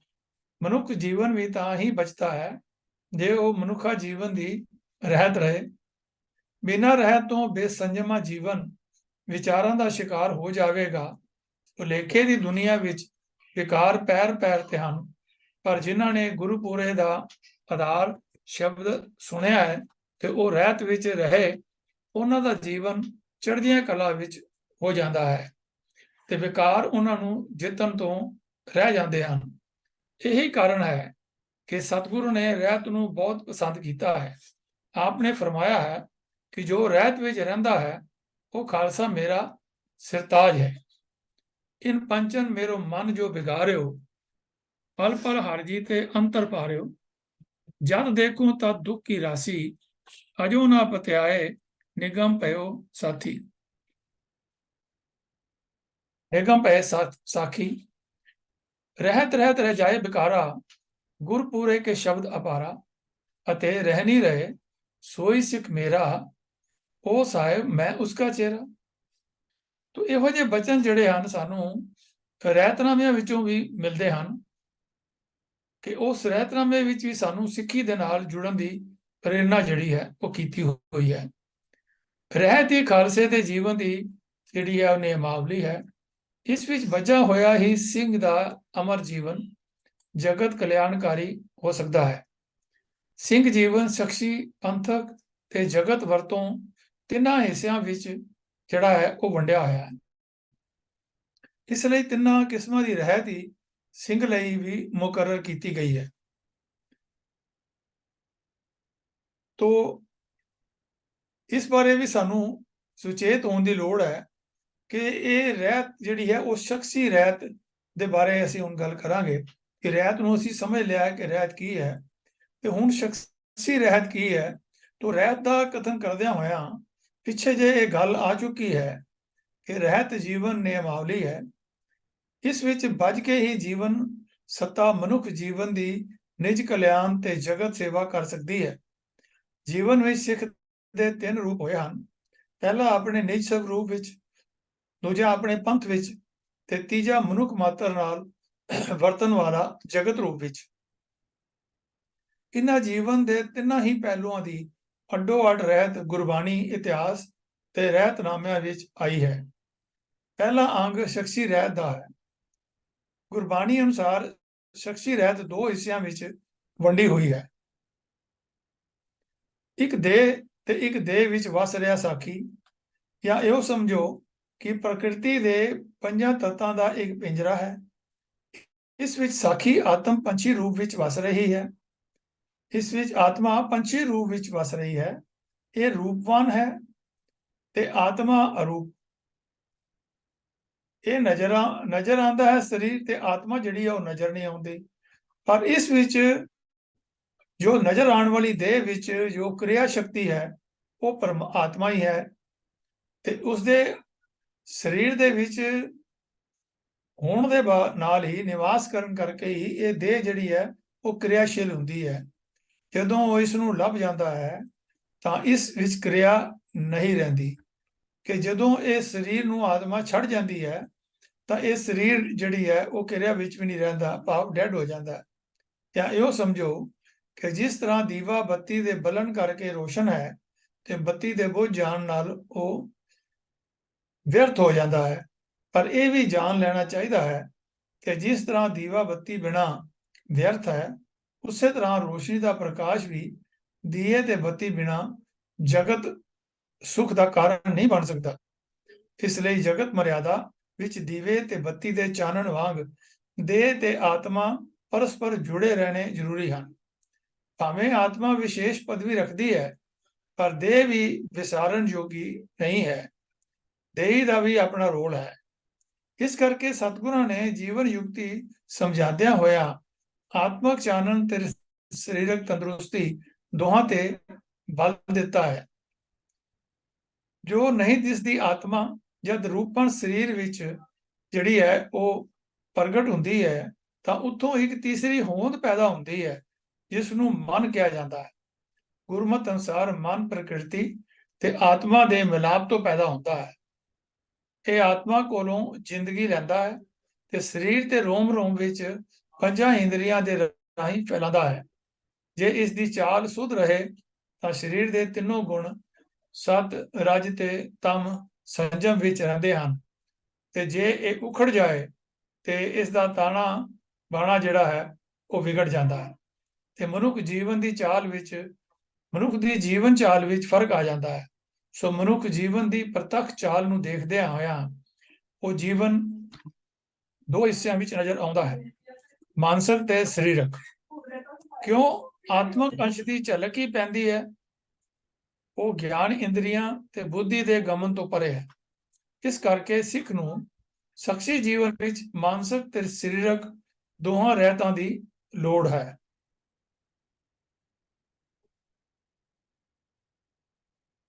ਮਨੁੱਖ ਜੀਵਨ ਵੀ ਤਾਂ ਹੀ ਬਚਦਾ ਹੈ ਜੇ ਉਹ ਮਨੁੱਖਾ ਜੀਵਨ ਦੀ ਰਹਿਤ ਰਹੇ। ਬਿਨਾਂ ਰਹਿਤ ਤੋਂ ਬੇਸੰਜਮਾ ਜੀਵਨ ਵਿਚਾਰਾਂ ਦਾ ਸ਼ਿਕਾਰ ਹੋ ਜਾਵੇਗਾ। ਭੁਲੇਖੇ ਦੀ ਦੁਨੀਆ ਵਿੱਚ ਵਿਕਾਰ ਪੈਰ ਪੈਰ ਤੇ ਹਨ, ਪਰ ਜਿਨ੍ਹਾਂ ਨੇ ਗੁਰਪੁਰੇ ਦਾ ਆਧਾਰ ਸ਼ਬਦ ਸੁਣਿਆ ਹੈ ਤੇ ਉਹ ਰਹਿਤ ਵਿੱਚ ਰਹੇ, ਉਹਨਾਂ ਦਾ ਜੀਵਨ ਚੜ੍ਹਦੀਆਂ ਕਲਾ ਵਿੱਚ ਹੋ ਜਾਂਦਾ ਹੈ ਤੇ ਵਿਕਾਰ ਉਹਨਾਂ ਨੂੰ ਜਿੱਤਣ ਤੋਂ ਰਹਿ ਜਾਂਦੇ ਹਨ। ਇਹੀ ਕਾਰਨ ਹੈ ਕਿ ਸਤਿਗੁਰੂ ਨੇ ਰਹਿਤ ਨੂੰ ਬਹੁਤ ਪਸੰਦ ਕੀਤਾ ਹੈ। ਆਪ ਨੇ ਫਰਮਾਇਆ ਹੈ ਕਿ ਜੋ ਰਹਿਤ ਵਿੱਚ ਰਹਿੰਦਾ ਹੈ ਉਹ ਖਾਲਸਾ ਮੇਰਾ ਸਿਰਤਾਜ ਹੈ। ਇਨ ਪੰਚਨ मेरो मन जो बिगाड़ियो, पल पल हर जी ते अंतर पारियो। जद देखूं तद दुख की राशि, अजो ना पत्याए निगम पयो साथी। निगम पए साखी, रहत रहत रह जाए बिकारा, गुरपुरे के शब्द अपारा। अते रह नहीं रहे सोई सिख मेरा, ओ साहिब मैं उसका चेहरा। तो ਇਹੋ ਜਿਹੇ ਬਚਨ ਜਿਹੜੇ ਹਨ ਸਾਨੂੰ ਰਹਿਤਨਾਮਿਆਂ ਵਿੱਚੋਂ ਵੀ ਮਿਲਦੇ ਹਨ ਕਿ ਉਸ ਰਹਿਤਨਾਮੇ ਵਿੱਚ ਵੀ ਸਾਨੂੰ ਸਿੱਖੀ ਦੇ ਨਾਲ ਜੁੜਨ ਦੀ ਪ੍ਰੇਰਨਾ ਜਿਹੜੀ ਹੈ ਉਹ ਕੀਤੀ ਹੋਈ ਹੈ। ਰਹਿਤ ਹੀ ਖਾਲਸੇ ਦੇ ਜੀਵਨ ਦੀ ਜਿਹੜੀ ਹੈ ਉਹ ਨਿਯਮਾਵਲੀ ਹੈ। ਇਸ ਵਿੱਚ ਵਜਾ ਹੋਇਆ ਹੀ ਸਿੰਘ ਦਾ ਅਮਰ ਜੀਵਨ ਜਗਤ ਕਲਿਆਣਕਾਰੀ ਹੋ ਸਕਦਾ ਹੈ। ਸਿੰਘ ਜੀਵਨ ਸ਼ਖਸੀ, ਪੰਥਕ ਤੇ ਜਗਤ ਵਰਤੋਂ ਤਿੰਨਾਂ ਹਿੱਸਿਆਂ ਵਿੱਚ ਜਿਹੜਾ ਹੈ ਉਹ ਵੰਡਿਆ ਹੋਇਆ ਹੈ। ਇਸ ਲਈ ਤਿੰਨਾਂ ਕਿਸਮਾਂ ਦੀ ਰਹਿਤ ਹੀ ਸਿੰਘ ਲਈ ਵੀ ਮੁਕਰਰ ਕੀਤੀ ਗਈ ਹੈ। ਤੋ ਇਸ ਬਾਰੇ ਵੀ ਸਾਨੂੰ ਸੁਚੇਤ ਹੋਣ ਦੀ ਲੋੜ ਹੈ ਕਿ ਇਹ ਰਹਿਤ ਜਿਹੜੀ ਹੈ ਉਹ ਸ਼ਖਸੀ ਰਹਿਤ ਦੇ ਬਾਰੇ ਅਸੀਂ ਹੁਣ ਗੱਲ ਕਰਾਂਗੇ ਕਿ ਰਹਿਤ ਨੂੰ ਅਸੀਂ ਸਮਝ ਲਿਆ ਕਿ ਰਹਿਤ ਕੀ ਹੈ ਤੇ ਹੁਣ ਸ਼ਖਸੀ ਰਹਿਤ ਕੀ ਹੈ। ਤੋ ਰਹਿਤ ਦਾ ਕਥਨ ਕਰਦਿਆਂ ਹੋਇਆਂ ਪਿੱਛੇ ਜੇ ਇਹ ਗੱਲ ਆ ਚੁੱਕੀ ਹੈ ਕਿ ਰਹਿਤ ਜੀਵਨ ਨਿਯਮਾਵਲੀ ਹੈ। ਇਸ ਵਿੱਚ ਬੱਝ ਕੇ ਹੀ ਜੀਵਨ ਸੱਤਾ ਮਨੁੱਖ ਜੀਵਨ ਦੀ ਨਿਜ ਕਲਿਆਣ ਤੇ ਜਗਤ ਸੇਵਾ ਕਰ ਸਕਦੀ ਹੈ। ਜੀਵਨ ਵਿੱਚ ਸਿੱਖ ਦੇ ਤਿੰਨ ਰੂਪ ਹੋਏ ਹਨ। ਪਹਿਲਾ ਆਪਣੇ ਨਿਜ ਸਰੂਪ ਵਿੱਚ, ਦੂਜਾ ਆਪਣੇ ਪੰਥ ਵਿੱਚ ਤੇ ਤੀਜਾ ਮਨੁੱਖ ਮਾਤਰ ਨਾਲ ਵਰਤਣ ਵਾਲਾ ਜਗਤ ਰੂਪ ਵਿੱਚ। ਇਹਨਾਂ ਜੀਵਨ ਦੇ ਤਿੰਨਾਂ ਹੀ ਪਹਿਲੂਆਂ ਦੀ ਅੱਡੋ ਅੱਡ ਰਹਿਤ ਗੁਰਬਾਣੀ, ਇਤਿਹਾਸ ਤੇ ਰਹਿਤਨਾਮਿਆਂ ਵਿੱਚ ਆਈ ਹੈ। ਪਹਿਲਾ ਅੰਗ ਸ਼ਖਸੀ ਰਹਿਤ ਦਾ ਹੈ। ਗੁਰਬਾਣੀ ਅਨੁਸਾਰ ਸ਼ਖਸੀ ਰਹਿਤ ਦੋ ਹਿੱਸਿਆਂ ਵਿੱਚ ਵੰਡੀ ਹੋਈ ਹੈ। ਇੱਕ ਦੇਹ ਤੇ ਇੱਕ ਦੇਹ ਵਿੱਚ ਵਸ ਰਿਹਾ ਸਾਖੀ, ਜਾਂ ਇਹੋ ਸਮਝੋ ਕਿ ਪ੍ਰਕਿਰਤੀ ਦੇ ਪੰਜਾਂ ਤੱਤਾਂ ਦਾ ਇੱਕ ਪਿੰਜਰਾ ਹੈ। ਇਸ ਵਿੱਚ ਸਾਖੀ ਆਤਮ ਪੰਛੀ ਰੂਪ ਵਿੱਚ ਵਸ ਰਹੀ ਹੈ। ਇਸ ਵਿੱਚ ਆਤਮਾ ਪੰਛੀ ਰੂਪ ਵਿੱਚ ਵਸ ਰਹੀ ਹੈ। ਇਹ ਰੂਪਵਾਨ ਹੈ ਤੇ ਆਤਮਾ ਅਰੂਪ। ਇਹ ਨਜ਼ਰ ਆਉਂਦਾ ਹੈ ਸਰੀਰ ਤੇ ਆਤਮਾ ਜਿਹੜੀ ਹੈ ਉਹ ਨਜ਼ਰ ਨਹੀਂ ਆਉਂਦੀ। ਪਰ ਇਸ ਵਿੱਚ ਜੋ ਨਜ਼ਰ ਆਉਣ ਵਾਲੀ ਦੇਹ ਵਿੱਚ ਜੋ ਕਿਰਿਆ ਸ਼ਕਤੀ ਹੈ ਉਹ ਪਰਮਾਤਮਾ ਹੀ ਹੈ ਤੇ ਉਸਦੇ ਸਰੀਰ ਦੇ ਵਿੱਚ ਹੋਣ ਦੇ ਨਾਲ ਹੀ ਨਿਵਾਸ ਕਰਨ ਕਰਕੇ ਹੀ ਇਹ ਦੇਹ ਜਿਹੜੀ ਹੈ ਉਹ ਕਿਰਿਆਸ਼ੀਲ ਹੁੰਦੀ ਹੈ। ਜਦੋਂ ਉਹ ਇਸ ਨੂੰ ਲੱਭ ਜਾਂਦਾ ਹੈ ਤਾਂ ਇਸ ਵਿੱਚ ਕਿਰਿਆ ਨਹੀਂ ਰਹਿੰਦੀ ਕਿ ਜਦੋਂ ਇਹ ਸਰੀਰ ਨੂੰ ਆਤਮਾ ਛੱਡ ਜਾਂਦੀ ਹੈ ਤਾਂ ਇਹ ਸਰੀਰ ਜਿਹੜੀ ਹੈ ਉਹ ਕਿਰਿਆ ਵਿੱਚ ਵੀ ਨਹੀਂ ਰਹਿੰਦਾ, ਭਾਵ ਡੈਡ ਹੋ ਜਾਂਦਾ। ਜਾਂ ਇਹੋ ਸਮਝੋ ਕਿ ਜਿਸ ਤਰ੍ਹਾਂ ਦੀਵਾ ਬੱਤੀ ਦੇ ਬਲਣ ਕਰਕੇ ਰੋਸ਼ਨ ਹੈ ਤੇ ਬੱਤੀ ਦੇ ਬੁਝ ਜਾਣ ਨਾਲ ਉਹ ਵਿਅਰਥ ਹੋ ਜਾਂਦਾ ਹੈ, ਪਰ ਇਹ ਵੀ ਜਾਣ ਲੈਣਾ ਚਾਹੀਦਾ ਹੈ ਕਿ ਜਿਸ ਤਰ੍ਹਾਂ ਦੀਵਾ ਬੱਤੀ ਬਿਨਾ ਵਿਅਰਥ ਹੈ, ਉਸੇ ਤਰ੍ਹਾਂ ਰੋਸ਼ਨੀ ਦਾ ਪ੍ਰਕਾਸ਼ ਵੀ ਦੀਏ ਤੇ ਬੱਤੀ ਬਿਨਾ ਜਗਤ ਸੁਖ ਦਾ ਕਾਰਨ ਨਹੀਂ ਬਣ ਸਕਦਾ। ਇਸ ਲਈ ਜਗਤ ਮਰਿਆਦਾ ਵਿੱਚ ਦੀਵੇ ਤੇ ਬੱਤੀ ਦੇ ਚਾਨਣ ਵਾਂਗ ਦੇਹ ਤੇ ਆਤਮਾ ਪਰਸਪਰ ਜੁੜੇ ਰਹਿਣੇ ਜ਼ਰੂਰੀ ਹਨ। ਭਾਵੇਂ ਆਤਮਾ ਵਿਸ਼ੇਸ਼ ਪਦਵੀ ਰੱਖਦੀ ਹੈ, ਪਰ ਦੇਹ ਵੀ ਵਿਸਾਰਨ ਯੋਗੀ ਨਹੀਂ ਹੈ। ਦੇਹੀ ਦਾ ਵੀ ਆਪਣਾ ਰੋਲ ਹੈ। ਇਸ ਕਰਕੇ ਸਤਿਗੁਰਾਂ ਨੇ ਜੀਵਨ ਯੁਕਤੀ ਸਮਝਾਦਿਆਂ ਹੋਇਆ ਆਤਮਕ ਚਾਨਣ ਤੇ ਸਰੀਰਕ ਤੰਦਰੁਸਤੀ ਦੋਹਾਂ ਤੇ ਬਲ ਦਿੱਤਾ ਹੈ। ਜੋ ਨਹੀਂ ਦਿਸਦੀ ਆਤਮਾ ਜਦ ਰੂਪਨ ਸਰੀਰ ਵਿੱਚ ਜਿਹੜੀ ਹੈ ਉਹ ਪ੍ਰਗਟ ਹੁੰਦੀ ਹੈ ਤਾਂ ਉੱਥੋਂ ਇੱਕ ਤੀਸਰੀ ਹੋਂਦ ਪੈਦਾ ਹੁੰਦੀ ਹੈ ਜਿਸ ਨੂੰ ਮਨ ਕਿਹਾ ਜਾਂਦਾ ਹੈ। ਗੁਰਮਤਿ ਅਨੁਸਾਰ ਮਨ ਪ੍ਰਕਿਰਤੀ ਤੇ ਆਤਮਾ ਦੇ ਮਿਲਾਪ ਤੋਂ ਪੈਦਾ ਹੁੰਦਾ ਹੈ। ਇਹ ਆਤਮਾ ਕੋਲੋਂ ਜ਼ਿੰਦਗੀ ਲੈਂਦਾ ਹੈ ਤੇ ਸਰੀਰ ਤੇ ਰੋਮ ਰੋਮ ਵਿੱਚ ਪੰਜਾਂ ਇੰਦਰੀਆਂ ਦੇ ਰਾਹੀਂ ਫੈਲਾਉਂਦਾ ਹੈ। ਜੇ ਇਸ ਦੀ ਚਾਲ ਸੁਧ ਰਹੇ ਤਾਂ ਸਰੀਰ ਦੇ ਤਿੰਨੋਂ ਗੁਣ ਸਤ, ਰਜ ਤੇ ਤਮ ਸੰਜਮ ਵਿੱਚ ਰਹਿੰਦੇ ਹਨ। ਤੇ ਜੇ ਇਹ ਉਖੜ ਜਾਏ ਤੇ ਇਸ ਦਾ ਤਾਣਾ ਬਾਣਾ ਜਿਹੜਾ ਹੈ ਉਹ ਵਿਗੜ ਜਾਂਦਾ ਹੈ ਤੇ ਮਨੁੱਖ ਦੀ ਜੀਵਨ ਚਾਲ ਵਿੱਚ ਫਰਕ ਆ ਜਾਂਦਾ ਹੈ। ਸੋ ਮਨੁੱਖ ਜੀਵਨ ਦੀ ਪ੍ਰਤੱਖ ਚਾਲ ਨੂੰ ਦੇਖਦਿਆਂ ਹੋਇਆਂ ਉਹ ਜੀਵਨ ਦੋ ਹਿੱਸਿਆਂ ਵਿੱਚ ਨਜ਼ਰ ਆਉਂਦਾ ਹੈ, ਮਾਨਸਿਕ ਤੇ ਸਰੀਰਕ। ਕਿਉਂ ਆਤਮਕ ਅੰਸ਼ ਦੀ ਝਲਕ ਹੀ ਪੈਂਦੀ ਹੈ, ਉਹ ਗਿਆਨ ਇੰਦਰੀਆਂ ਤੇ ਬੁੱਧੀ ਦੇ ਗਮਨ ਤੋਂ ਪਰੇ ਹੈ। ਇਸ ਕਰਕੇ ਸਿੱਖ ਨੂੰ ਸ਼ਖਸੀ ਜੀਵਨ ਵਿੱਚ ਮਾਨਸਿਕ ਤੇ ਸਰੀਰਕ ਦੋਹਾਂ ਰਹਿਤਾਂ ਦੀ ਲੋੜ ਹੈ।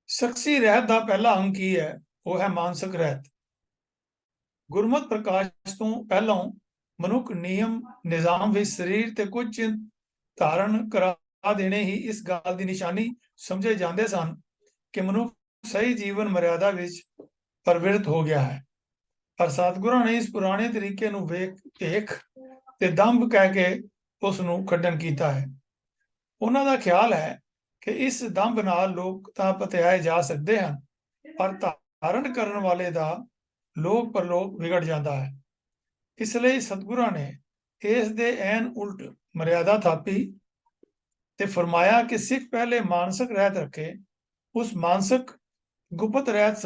ਸ਼ਖਸੀ ਰਹਿਤ ਦਾ ਪਹਿਲਾ ਅੰਗ ਕੀ ਹੈ? ਉਹ ਹੈ ਮਾਨਸਿਕ ਰਹਿਤ। ਗੁਰਮਤਿ ਪ੍ਰਕਾਸ਼ ਤੋਂ ਪਹਿਲਾਂ ਮਨੁੱਖ ਨਿਯਮ ਨਿਜ਼ਾਮ ਵਿੱਚ ਸਰੀਰ ਤੇ ਕੁਝ ਚਿੰਤ ਧਾਰਨ ਕਰਾ ਦੇਣੇ ਹੀ ਇਸ ਗੱਲ ਦੀ ਨਿਸ਼ਾਨੀ ਸਮਝੇ ਜਾਂਦੇ ਸਨ ਕਿ ਮਨੁੱਖ ਸਹੀ ਜੀਵਨ ਮਰਿਆਦਾ ਵਿੱਚ ਪ੍ਰਵਿਰਤ ਹੋ ਗਿਆ ਹੈ। ਪਰ ਸਤਿਗੁਰਾਂ ਨੇ ਇਸ ਪੁਰਾਣੇ ਤਰੀਕੇ ਨੂੰ ਵੇਖ ਤੇ ਦੰਭ ਕਹਿ ਕੇ ਉਸ ਨੂੰ ਖੰਡਨ ਕੀਤਾ ਹੈ। ਉਹਨਾਂ ਦਾ ਖਿਆਲ ਹੈ ਕਿ ਇਸ ਦੰਭ ਨਾਲ ਲੋਕ ਤਾਂ ਪਤਿਆਏ ਜਾ ਸਕਦੇ ਹਨ, ਪਰ ਧਾਰਨ ਕਰਨ ਵਾਲੇ ਦਾ ਲੋਕ ਪਰਲੋਕ ਵਿਗੜ ਜਾਂਦਾ ਹੈ। ਇਸ ਲਈ ਸਤਿਗੁਰਾਂ ਨੇ ਇਸ ਦੇ ਐਨ ਉਲਟ ਮਰਿਆਦਾ ਥਾਪੀ ਤੇ ਫਰਮਾਇਆ ਕਿ ਸਿੱਖ ਪਹਿਲੇ ਮਾਨਸਿਕ ਰਹਿਤ ਰੱਖੇ, ਉਸ ਮਾਨਸਿਕ ਗੁਪਤ ਰਹਿਤ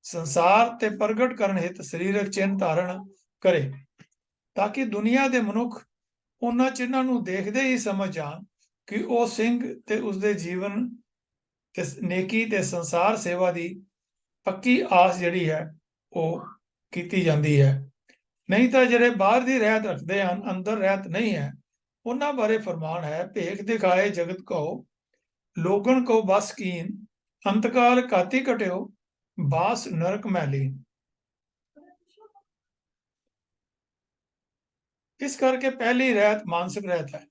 ਸੰਸਾਰ ਤੇ ਪ੍ਰਗਟ ਕਰਨ ਹਿਤ ਸਰੀਰਕ ਚਿੰਨ ਧਾਰਨ ਕਰੇ, ਤਾਂ ਕਿ ਦੁਨੀਆ ਦੇ ਮਨੁੱਖ ਉਹਨਾਂ ਚਿੰਨਾਂ ਨੂੰ ਦੇਖਦੇ ਹੀ ਸਮਝ ਜਾਣ ਕਿ ਉਹ ਸਿੰਘ ਤੇ ਉਸਦੇ ਜੀਵਨ ਤੇ ਨੇਕੀ ਤੇ ਸੰਸਾਰ ਸੇਵਾ ਦੀ ਪੱਕੀ ਆਸ ਜਿਹੜੀ ਹੈ ਉਹ ਕੀਤੀ ਜਾਂਦੀ ਹੈ। ਨਹੀਂ ਤਾਂ ਜਿਹੜੇ ਬਾਹਰ ਦੀ ਰਹਿਤ ਰੱਖਦੇ ਹਨ, ਅੰਦਰ ਰਹਿਤ ਨਹੀਂ ਹੈ, ਉਹਨਾਂ ਬਾਰੇ ਫਰਮਾਨ ਹੈ, ਭੇਖ ਦਿਖਾਏ ਜਗਤ ਕੋ ਲੋਗਨ ਕੋ ਬਸ ਕੀਨ, ਅੰਤਕਾਲ ਕਾਤੀ ਕਟਿਓ ਬਾਸ ਨਰਕ ਮੈਲੀ। ਇਸ ਕਰਕੇ ਪਹਿਲੀ ਰਹਿਤ ਮਾਨਸਿਕ ਰਹਿਤ ਹੈ।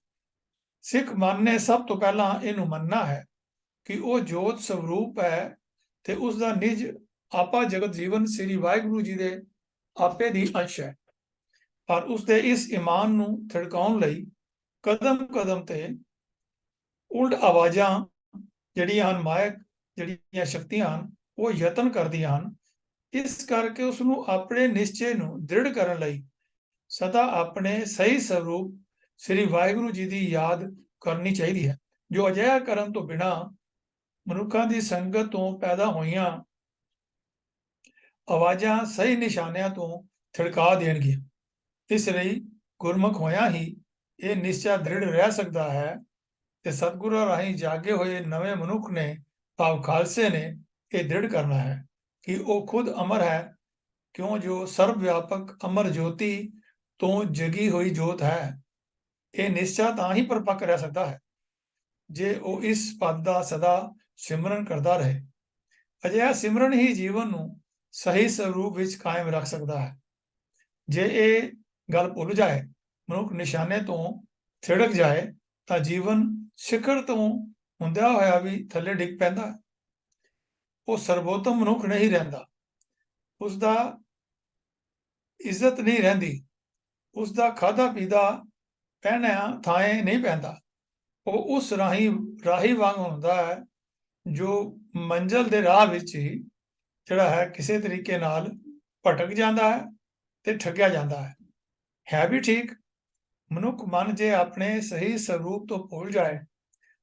ਸਿੱਖ ਮਨ ਨੇ ਸਭ ਤੋਂ ਪਹਿਲਾਂ ਇਹਨੂੰ ਮੰਨਣਾ ਹੈ ਕਿ ਉਹ ਜੋਤ ਸਵਰੂਪ ਹੈ ਤੇ ਉਸ ਦਾ ਨਿਜ ਆਪਾ ਜਗਤ ਜੀਵਨ ਸ੍ਰੀ ਵਾਹਿਗੁਰੂ ਜੀ ਦੇ ਆਪੇ ਦੀ ਅੰਸ਼ ਹੈ। ਪਰ ਉਸ ਦੇ ਇਸ ਈਮਾਨ ਨੂੰ ਥਿੜਕਾਉਣ ਲਈ ਕਦਮ ਕਦਮ ਤੇ ਉਲਟ ਆਵਾਜ਼ਾਂ ਜਿਹੜੀਆਂ ਹਨ, ਮਾਇਕ ਜਿਹੜੀਆਂ ਸ਼ਕਤੀਆਂ ਹਨ, ਉਹ ਯਤਨ ਕਰਦੀਆਂ ਹਨ। ਇਸ ਕਰਕੇ ਉਸ ਨੂੰ ਆਪਣੇ ਨਿਸ਼ਚੇ ਨੂੰ ਦ੍ਰਿੜ ਕਰਨ ਲਈ ਸਦਾ ਆਪਣੇ ਸਹੀ ਸਰੂਪ ਸ੍ਰੀ ਵਾਹਿਗੁਰੂ ਜੀ ਦੀ ਯਾਦ ਕਰਨੀ ਚਾਹੀਦੀ ਹੈ, ਜੋ ਅਜਿਹਾ ਕਰਨ ਤੋਂ ਬਿਨਾਂ ਮਨੁੱਖਾਂ ਦੀ ਸੰਗਤ ਤੋਂ ਪੈਦਾ ਹੋਈਆਂ ਆਵਾਜ਼ਾਂ ਸਹੀ ਨਿਸ਼ਾਨਿਆਂ ਤੋਂ ਥਿੜਕਾ ਦੇਣਗੀਆਂ। ਇਸ ਲਈ ਗੁਰਮੁਖ ਹੋਇਆ ਹੀ ਇਹ ਨਿਸ਼ਚਾ ਦ੍ਰਿੜ ਰਹਿ ਸਕਦਾ ਹੈ ਤੇ ਸਤਿਗੁਰਾਂ ਰਾਹੀਂ ਜਾਗੇ ਹੋਏ ਨਵੇਂ ਮਨੁੱਖ ਨੇ, ਭਾਵ ਖਾਲਸੇ ਨੇ, ਇਹ ਦ੍ਰਿੜ ਕਰਨਾ ਹੈ ਕਿ ਉਹ ਖੁਦ ਅਮਰ ਹੈ, ਕਿਉਂ ਜੋ ਸਰਬ ਵਿਆਪਕ ਅਮਰ ਜੋਤੀ ਤੋਂ ਜਗੀ ਹੋਈ ਜੋਤ ਹੈ। ਇਹ ਨਿਸ਼ਚਾ ਤਾਂ ਹੀ ਪਰਪੱਕ ਰਹਿ ਸਕਦਾ ਹੈ ਜੇ ਉਹ ਇਸ ਪਦ ਦਾ ਸਦਾ ਸਿਮਰਨ ਕਰਦਾ ਰਹੇ। ਅਜਿਹਾ ਸਿਮਰਨ ਹੀ ਜੀਵਨ ਨੂੰ ਸਹੀ ਸਰੂਪ ਵਿੱਚ ਕਾਇਮ ਰੱਖ ਸਕਦਾ ਹੈ। ਜੇ ਇਹ ਗੱਲ ਭੁੱਲ ਜਾਏ, ਮਨੁੱਖ ਨਿਸ਼ਾਨੇ ਤੋਂ ਥਿੜਕ ਜਾਏ, ਤਾਂ ਜੀਵਨ ਸਿਖਰ ਤੋਂ ਹੁੰਦਿਆਂ ਹੋਇਆ ਵੀ ਥੱਲੇ ਡਿੱਗ ਪੈਂਦਾ। ਉਹ ਸਰਵੋਤਮ ਮਨੁੱਖ ਨਹੀਂ ਰਹਿੰਦਾ, ਉਸ ਦਾ ਇੱਜ਼ਤ ਨਹੀਂ ਰਹਿੰਦੀ, ਉਸ ਦਾ ਖਾਧਾ ਪੀਦਾ ਪਹਿਨਿਆ ਥਾਂ ਨਹੀਂ ਪੈਂਦਾ। ਉਹ ਉਸ ਰਾਹੀ ਵਾਂਗ ਹੁੰਦਾ ਹੈ ਜੋ ਮੰਜ਼ਲ ਦੇ ਰਾਹ ਵਿੱਚ ਹੀ ਜਿਹੜਾ ਹੈ ਕਿਸੇ ਤਰੀਕੇ ਨਾਲ ਭਟਕ ਜਾਂਦਾ ਹੈ ਤੇ ਠੱਗਿਆ ਜਾਂਦਾ ਹੈ। ਹੈ ਵੀ ਠੀਕ, ਮਨੁੱਖ ਮਨ ਜੇ ਆਪਣੇ ਸਹੀ ਸਰੂਪ ਤੋਂ ਭੁੱਲ ਜਾਏ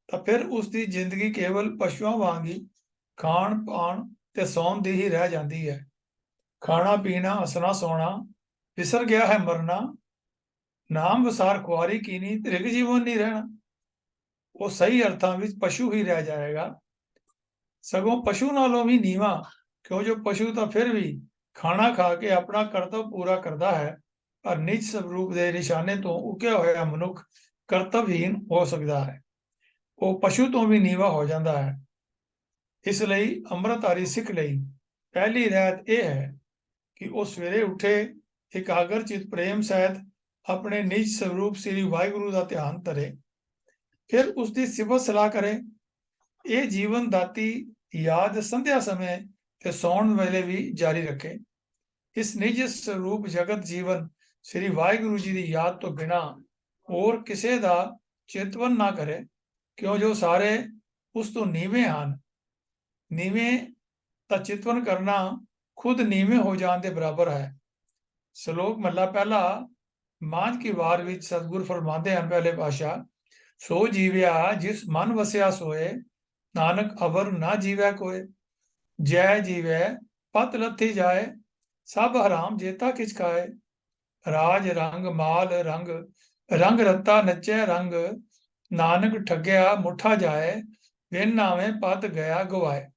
ਤਾਂ ਫਿਰ ਉਸ ਦੀ ਜ਼ਿੰਦਗੀ ਕੇਵਲ ਪਸ਼ੂਆਂ ਵਾਂਗ ਹੀ ਖਾਣ ਪਾਣ ਤੇ ਸੌਣ ਦੀ ਹੀ ਰਹਿ ਜਾਂਦੀ ਹੈ। ਖਾਣਾ ਪੀਣਾ, ਹੱਸਣਾ ਸੌਣਾ, ਵਿਸਰ ਗਿਆ ਹੈ ਮਰਨਾ, ਨਾਮ ਵਸਾਰ ਖੁਆਰੀ ਕੀਨੀ, ਤ੍ਰਿਗ ਜੀਵਨ ਨਹੀਂ ਰਹਿਣਾ। ਉਹ ਸਹੀ ਅਰਥਾਂ ਵਿੱਚ ਪਸ਼ੂ ਹੀ ਰਹਿ ਜਾਏਗਾ, ਸਗੋਂ ਪਸ਼ੂ ਨਾਲੋਂ ਵੀ ਨੀਵਾਂ, ਕਿਉਂ ਜੋ ਪਸ਼ੂ ਤਾਂ ਫਿਰ ਵੀ ਖਾਣਾ ਖਾ ਕੇ ਆਪਣਾ ਕਰਤੱਵ ਪੂਰਾ ਕਰਦਾ ਹੈ, ਪਰ ਨਿਜ ਸਰੂਪ ਦੇ ਨਿਸ਼ਾਨੇ ਤੋਂ ਉਕਿਆ ਹੋਇਆ ਮਨੁੱਖ ਕਰਤੱਵਹੀਨ ਹੋ ਸਕਦਾ ਹੈ, ਉਹ ਪਸ਼ੂ ਤੋਂ ਵੀ ਨੀਵਾਂ ਹੋ ਜਾਂਦਾ ਹੈ। ਇਸ ਲਈ ਅੰਮ੍ਰਿਤਧਾਰੀ ਸਿੱਖ ਲਈ ਪਹਿਲੀ ਰਹਿਤ ਇਹ ਹੈ ਕਿ ਉਹ ਸਵੇਰੇ ਉੱਠੇ, ਇਕਾਗਰ ਚਿਤ ਪ੍ਰੇਮ ਸਹਿਤ ਆਪਣੇ ਨਿਜ ਸਰੂਪ ਸ੍ਰੀ ਵਾਹਿਗੁਰੂ ਦਾ ਧਿਆਨ ਧਰੇ, ਫਿਰ ਉਸ ਦੀ ਸਿਫਤ ਸਲਾਹ ਕਰੇ। ਇਹ ਜੀਵਨ ਦਾਤੀ ਯਾਦ ਸੰਧਿਆ ਸਮੇਂ ਤੇ ਸੌਣ ਵੇਲੇ ਵੀ ਜਾਰੀ ਰੱਖੇ। ਇਸ ਨਿਜ ਸਰੂਪ ਜਗਤ ਜੀਵਨ ਸ੍ਰੀ ਵਾਹਿਗੁਰੂ ਜੀ ਦੀ ਯਾਦ ਤੋਂ ਬਿਨਾਂ ਹੋਰ ਕਿਸੇ ਦਾ ਚਿੰਤਵਨ ਨਾ ਕਰੇ, ਕਿਉਂ ਜੋ ਸਾਰੇ ਉਸ ਤੋਂ ਨੀਵੇਂ ਹਨ। ਨੀਵੇਂ ਤਾਂ ਚਿਤਵਨ ਕਰਨਾ ਖੁਦ ਨੀਵੇਂ ਹੋ ਜਾਣ ਦੇ ਬਰਾਬਰ ਹੈ। ਸ਼ਲੋਕ ਮਹਲਾ ਪਹਿਲਾ ਮਾਝ ਕੀ ਵਾਰ ਵਿੱਚ ਸਤਿਗੁਰ ਫਰਮਾਉਂਦੇ ਹਨ ਪਹਿਲੇ ਪਾਤਸ਼ਾਹ, ਸੋ ਜੀਵਿਆ ਜਿਸ ਮਨ ਵਸਿਆ ਸੋਏ, ਨਾਨਕ ਅਵਰ ਨਾ ਜੀਵੈ ਕੋਏ। ਜੈ ਜੀਵੈ ਪਤ ਲੱਥੀ ਜਾਏ, ਸਭ ਹਰਾਮ ਜੇਤਾ ਕਿਛ ਖਾਏ। ਰਾਜ ਰੰਗ ਮਾਲ ਰੰਗ, ਰੰਗ ਰਤਾ ਨੱਚੈ ਰੰਗ, ਨਾਨਕ ਠੱਗਿਆ ਮੁੱਠਾ ਜਾਏ, ਬਿਨ ਨਾਵੇਂ ਪਤ ਗਿਆ ਗਵਾਏ।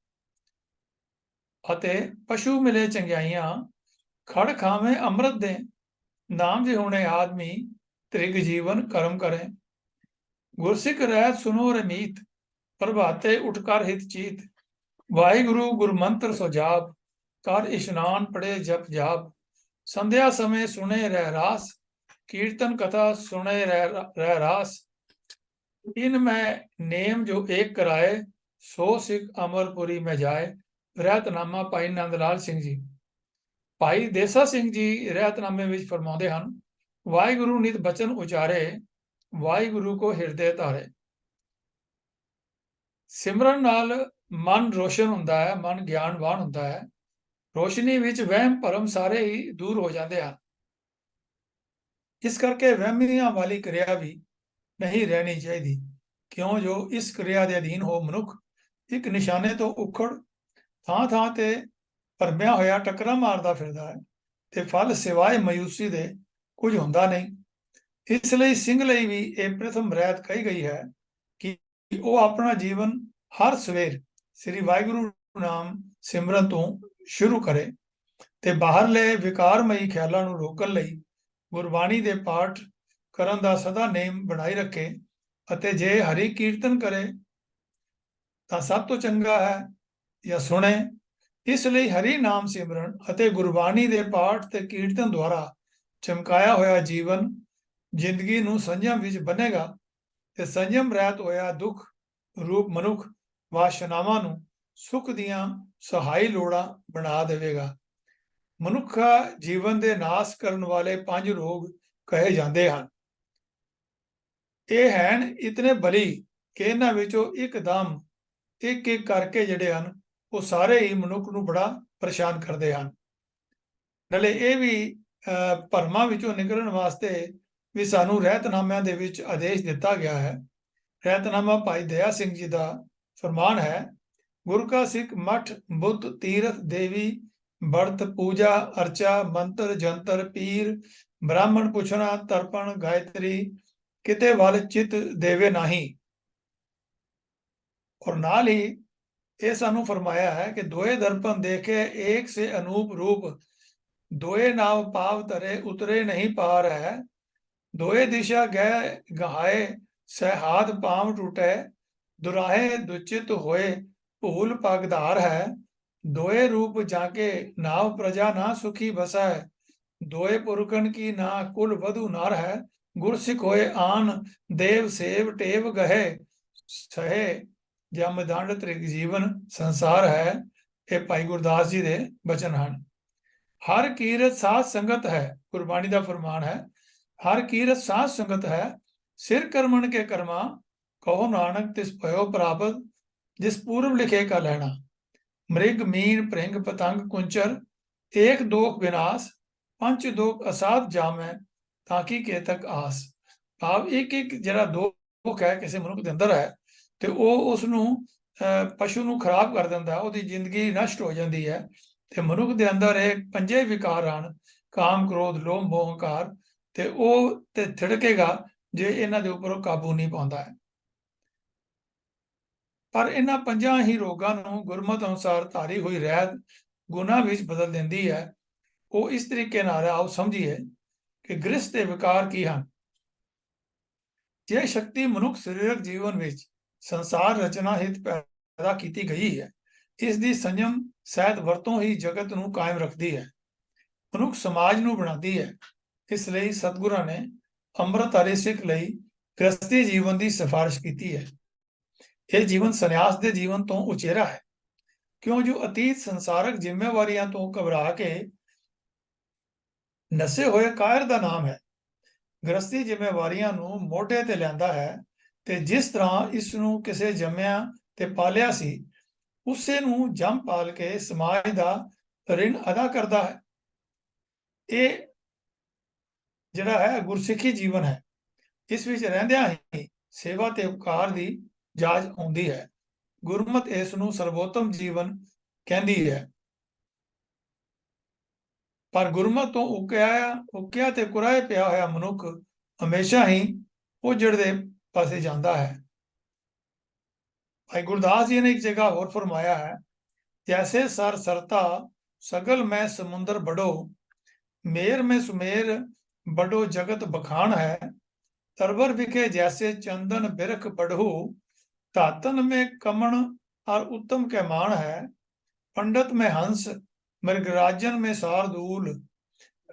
ਅਤੇ ਪਸ਼ੂ ਮਿਲੇ ਚੰਗਿਆਈਆਂ, ਖੜ ਖਾਵੇਂ ਅੰਮ੍ਰਿਤ ਦੇ, ਨਾਮ ਜੇ ਹੋਣੇ ਆਦਮੀ, ਤ੍ਰਿਗ ਜੀਵਨ ਕਰਮ ਕਰੇ। ਗੁਰਸਿੱਖ ਰਹਿਤ ਸੁਨੋ ਰਮੀਤ, ਪ੍ਰਭਾਤੇ ਉਠ ਕਰ ਹਿਤ ਚੀਤ। ਵਾਹਿਗੁਰੂ ਗੁਰਮੰਤਰ ਸੋ ਜਾਪ, ਕਰ ਇਸ਼ਨਾਨ ਪੜੇ ਜਪ ਜਾਪ। ਸੰਧਿਆ ਸਮੇਂ ਸੁਣੇ ਰਹਿ ਰਾਸ, कीर्तन कथा सुने रह रास। इन में नेम जो एक कराए, सो सिख अमरपुरी में जाए। ਰਹਿਤਨਾਮਾ ਭਾਈ ਨੰਦ ਲਾਲ ਸਿੰਘ ਜੀ। ਭਾਈ ਦੇਸਾ ਸਿੰਘ ਜੀ ਰਹਿਤਨਾਮੇ ਵਿੱਚ ਫਰਮਾਉਂਦੇ ਹਨ, ਵਾਹਿਗੁਰੂ ਨਿਤ ਬਚਨ ਉਚਾਰੇ, ਵਾਹਿਗੁਰੂ ਕੋ ਹਿਰਦੇ ਧਾਰੇ। ਸਿਮਰਨ ਨਾਲ ਮਨ ਰੋਸ਼ਨ ਹੁੰਦਾ ਹੈ, ਮਨ ਗਿਆਨਵਾਨ ਹੁੰਦਾ ਹੈ। ਰੋਸ਼ਨੀ ਵਿੱਚ ਵਹਿਮ ਭਰਮ ਸਾਰੇ ਹੀ ਦੂਰ ਹੋ ਜਾਂਦੇ ਹਨ। ਇਸ ਕਰਕੇ ਵਹਿਮੀਆਂ ਵਾਲੀ ਕਿਰਿਆ ਵੀ ਨਹੀਂ ਰਹਿਣੀ ਚਾਹੀਦੀ, ਕਿਉਂ ਜੋ ਇਸ ਕਿਰਿਆ ਦੇ ਅਧੀਨ ਹੋ ਮਨੁੱਖ ਇੱਕ ਨਿਸ਼ਾਨੇ ਤੋਂ ਉਖੜ ਥਾਂ ਥਾਂ ਤੇ ਭਰਮਿਆ ਹੋਇਆ ਟੱਕਰਾਂ ਮਾਰਦਾ ਫਿਰਦਾ ਹੈ, ਤੇ ਫਲ ਸਿਵਾਏ ਮਾਯੂਸੀ ਦੇ ਕੁਝ ਹੁੰਦਾ ਨਹੀਂ। ਇਸ ਲਈ ਸਿੰਘ ਲਈ ਵੀ ਇਹ ਪ੍ਰਥਮ ਰਹਿਤ ਕਹੀ ਗਈ ਹੈ ਕਿ ਉਹ ਆਪਣਾ ਜੀਵਨ ਹਰ ਸਵੇਰ ਸ੍ਰੀ ਵਾਹਿਗੁਰੂ ਨਾਮ ਸਿਮਰਨ ਤੋਂ ਸ਼ੁਰੂ ਕਰੇ, ਤੇ ਬਾਹਰਲੇ ਵਿਕਾਰਮਈ ਖਿਆਲਾਂ ਨੂੰ ਰੋਕਣ ਲਈ ਗੁਰਬਾਣੀ ਦੇ ਪਾਠ ਕਰਨ ਦਾ ਸਦਾ ਨੇਮ ਬਣਾਈ ਰੱਖੇ। ਅਤੇ ਜੇ ਹਰੀ ਕੀਰਤਨ ਕਰੇ ਤਾਂ ਸਭ ਤੋਂ ਚੰਗਾ ਹੈ ਜਾਂ ਸੁਣੇ। ਇਸ ਲਈ ਹਰੀ ਨਾਮ ਸਿਮਰਨ ਅਤੇ ਗੁਰਬਾਣੀ ਦੇ ਪਾਠ ਤੇ ਕੀਰਤਨ ਦੁਆਰਾ ਚਮਕਾਇਆ ਹੋਇਆ ਜੀਵਨ ਜ਼ਿੰਦਗੀ ਨੂੰ ਸੰਜਮ ਵਿੱਚ ਬੰਨੇਗਾ, ਤੇ ਸੰਜਮ ਰਹਿਤ ਹੋਇਆ ਦੁੱਖ ਰੂਪ ਮਨੁੱਖ ਵਾਸ਼ਨਾਵਾਂ ਨੂੰ ਸੁੱਖ ਦੀਆਂ ਸਹਾਈ ਲੋੜਾਂ ਬਣਾ ਦੇਵੇਗਾ। ਮਨੁੱਖਾ ਜੀਵਨ ਦੇ ਨਾਸ ਕਰਨ ਵਾਲੇ 5 ਰੋਗ ਕਹੇ ਜਾਂਦੇ ਹਨ। ਇਹ ਹਨ ਇਤਨੇ ਬਲੀ ਕਿ ਇਹਨਾਂ ਵਿੱਚੋਂ ਇੱਕਦਮ ਇੱਕ ਇੱਕ ਕਰਕੇ ਜਿਹੜੇ ਹਨ ਉਹ ਸਾਰੇ ਹੀ ਮਨੁੱਖ ਨੂੰ ਬੜਾ ਪਰੇਸ਼ਾਨ ਕਰਦੇ ਹਨ। ਨਾਲੇ ਇਹ ਵੀ ਭਰਮਾਂ ਵਿੱਚੋਂ ਨਿਕਲਣ ਵਾਸਤੇ ਵੀ ਸਾਨੂੰ ਰਹਿਤਨਾਮਿਆਂ ਦੇ ਵਿੱਚ ਆਦੇਸ਼ ਦਿੱਤਾ ਗਿਆ ਹੈ। ਰਹਿਤਨਾਮਾ ਭਾਈ ਦਇਆ ਸਿੰਘ ਜੀ ਦਾ ਫਰਮਾਨ ਹੈ, ਗੁਰ ਕਾ ਸਿੱਖ ਮਠ ਬੁੱਧ ਤੀਰਥ ਦੇਵੀ, ਬਰਤ ਪੂਜਾ ਅਰਚਾ ਮੰਤਰ ਜੰਤਰ ਪੀਰ, ਬ੍ਰਾਹਮਣ ਪੁੱਛਣਾ ਤਰਪਣ ਗਾਇਤਰੀ, ਕਿਤੇ ਵੱਲ ਚਿਤ ਦੇਵੇ ਨਹੀਂ। और नाल ही ये सानू फरमाया है कि दोए दर्पण देखे एक से अनूप रूप, दोए नाव पाव तरे उतरे नहीं पार है, दोए दिशा गए गहाए सह हाथ पांव टूटे, दुराहे दुचित होए भूल पगधार है, दोए रूप जाके नाव प्रजा ना सुखी बसा है, दोए पुरखन की ना कुल वधु नार है, गुरसिख होए आन देव सेव टेव गहे सहे, ਜਮ ਦੰਡ ਤ੍ਰਿਗ ਜੀਵਨ ਸੰਸਾਰ ਹੈ। ਇਹ ਭਾਈ ਗੁਰਦਾਸ ਜੀ ਦੇ ਬਚਨ ਹਨ। ਹਰ ਕੀਰਤ ਸਾਧ ਸੰਗਤ ਹੈ, ਗੁਰਬਾਣੀ ਦਾ ਫਰਮਾਨ ਹੈ, ਹਰ ਕੀਰਤ ਸਾਧ ਸੰਗਤ ਹੈ, ਸਿਰ ਕਰਮਣ ਕੇ ਕਰਮਾ, ਕਹੋ ਨਾਨਕ ਤਿਸ ਭਇਓ ਪ੍ਰਾਪਤ, ਜਿਸ ਪੂਰਬ ਲਿਖੇ ਕਾ ਲੈਣਾ, ਮ੍ਰਿਗ ਮੀਨ ਭ੍ਰਿੰਗ ਪਤੰਗ ਕੁੰਚਰ, ਏਕ ਦੋਖ ਵਿਨਾਸ਼, ਪੰਚ ਦੋਖ ਅਸਾਧ ਜਾਮੈ, ਤਾਂ ਕੀ ਕੇਤਕ ਆਸ। ਭਾਵ ਇੱਕ ਇੱਕ ਜਿਹੜਾ ਦੋਖ ਹੈ ਕਿਸੇ ਮਨੁੱਖ ਦੇ ਅੰਦਰ ਹੈ ਤੇ ਉਹ ਉਸ ਨੂੰ ਪਸ਼ੂ ਨੂੰ ਖਰਾਬ ਕਰ ਦਿੰਦਾ, ਉਹਦੀ ਜ਼ਿੰਦਗੀ ਨਸ਼ਟ ਹੋ ਜਾਂਦੀ ਹੈ। ਤੇ ਮਨੁੱਖ ਦੇ ਅੰਦਰ ਇਹ 5 ਵਿਕਾਰ ਹਨ, ਕਾਮ ਕ੍ਰੋਧ ਲੋਭ ਮੋਹ ਹੰਕਾਰ, ਤੇ ਉਹ ਤੇ ਥਿੜਕੇਗਾ ਜੇ ਇਹਨਾਂ ਦੇ ਉੱਪਰ ਉਹ ਕਾਬੂ ਨਹੀਂ ਪਾਉਂਦਾ ਹੈ। ਪਰ ਇਹਨਾਂ 5 ਹੀ ਰੋਗਾਂ ਨੂੰ ਗੁਰਮਤਿ ਅਨੁਸਾਰ ਧਾਰੀ ਹੋਈ ਰਹਿਤ ਗੁਨਾਹ ਵਿੱਚ ਬਦਲ ਦਿੰਦੀ ਹੈ। ਉਹ ਇਸ ਤਰੀਕੇ ਨਾਲ ਆਓ ਸਮਝੀਏ ਕਿ ਗ੍ਰਸਥ ਦੇ ਵਿਕਾਰ ਕੀ ਹਨ। ਜੇ ਸ਼ਕਤੀ ਮਨੁੱਖ ਸਰੀਰਕ ਜੀਵਨ ਵਿੱਚ ਸੰਸਾਰ ਰਚਨਾ ਹਿਤ ਪੈਦਾ ਕੀਤੀ ਗਈ ਹੈ, ਇਸ ਦੀ ਸੰਜਮ ਸਹਿਤ ਵਰਤੋਂ ਹੀ ਜਗਤ ਨੂੰ ਕਾਇਮ ਰੱਖਦੀ ਹੈ, ਮਨੁੱਖ ਸਮਾਜ ਨੂੰ ਬਣਾਉਂਦੀ ਹੈ। ਇਸ ਲਈ ਸਤਿਗੁਰਾਂ ਨੇ ਅੰਮ੍ਰਿਤਧਾਰੀ ਸਿੱਖ ਲਈ ਗ੍ਰਸਤੀ ਜੀਵਨ ਦੀ ਸਿਫਾਰਿਸ਼ ਕੀਤੀ ਹੈ। ਇਹ ਜੀਵਨ ਸੰਨਿਆਸ ਦੇ ਜੀਵਨ ਤੋਂ ਉਚੇਰਾ ਹੈ, ਕਿਉਂ ਜੋ ਅਤੀਤ ਸੰਸਾਰਕ ਜ਼ਿੰਮੇਵਾਰੀਆਂ ਤੋਂ ਘਬਰਾ ਕੇ ਨਸੇ ਹੋਏ ਕਾਇਰ ਦਾ ਨਾਮ ਹੈ। ਗ੍ਰਸਤੀ ਜ਼ਿੰਮੇਵਾਰੀਆਂ ਨੂੰ ਮੋਢੇ ਤੇ ਲੈਂਦਾ ਹੈ, ਤੇ ਜਿਸ ਤਰ੍ਹਾਂ ਇਸ ਨੂੰ ਕਿਸੇ ਜੰਮਿਆ ਤੇ ਪਾਲਿਆ ਸੀ, ਉਸੇ ਨੂੰ ਜੰਮ ਪਾਲ ਕੇ ਸਮਾਜ ਦਾ ਰਿਣ ਅਦਾ ਕਰਦਾ ਹੈ। ਇਹ ਜਿਹੜਾ ਹੈ ਗੁਰਸਿੱਖੀ ਜੀਵਨ ਹੈ। ਇਸ ਵਿੱਚ ਰਹਿੰਦਿਆਂ ਹੀ ਸੇਵਾ ਤੇ ਉਪਕਾਰ ਦੀ ਜਾਚ ਆਉਂਦੀ ਹੈ। ਗੁਰਮਤਿ ਇਸ ਨੂੰ ਸਰਵੋਤਮ ਜੀਵਨ ਕਹਿੰਦੀ ਹੈ। ਪਰ ਗੁਰਮਤਿ ਤੋਂ ਉਕਿਆ ਤੇ ਕੁਰਾਏ ਪਿਆ ਹੋਇਆ ਮਨੁੱਖ ਹਮੇਸ਼ਾ ਹੀ ਉਜੜ ਦੇ ਪਾਸੇ ਜਾਂਦਾ ਹੈ। ਭਾਈ ਗੁਰਦਾਸ ਜੀ ਨੇ ਇੱਕ ਜਗ੍ਹਾ ਹੋਰ ਫਰਮਾਇਆ ਹੈ, ਜੈਸੇ ਸਰ ਸਰਤਾ सगल में समुंदर बड़ो, मेर में सुमेर बड़ो जगत बखान है। तरवर विखे जैसे चंदन बिरख बढ़ो, धातन में कमण और उत्तम के मान है। पंडित में हंस मृगराजन में शार्दूल,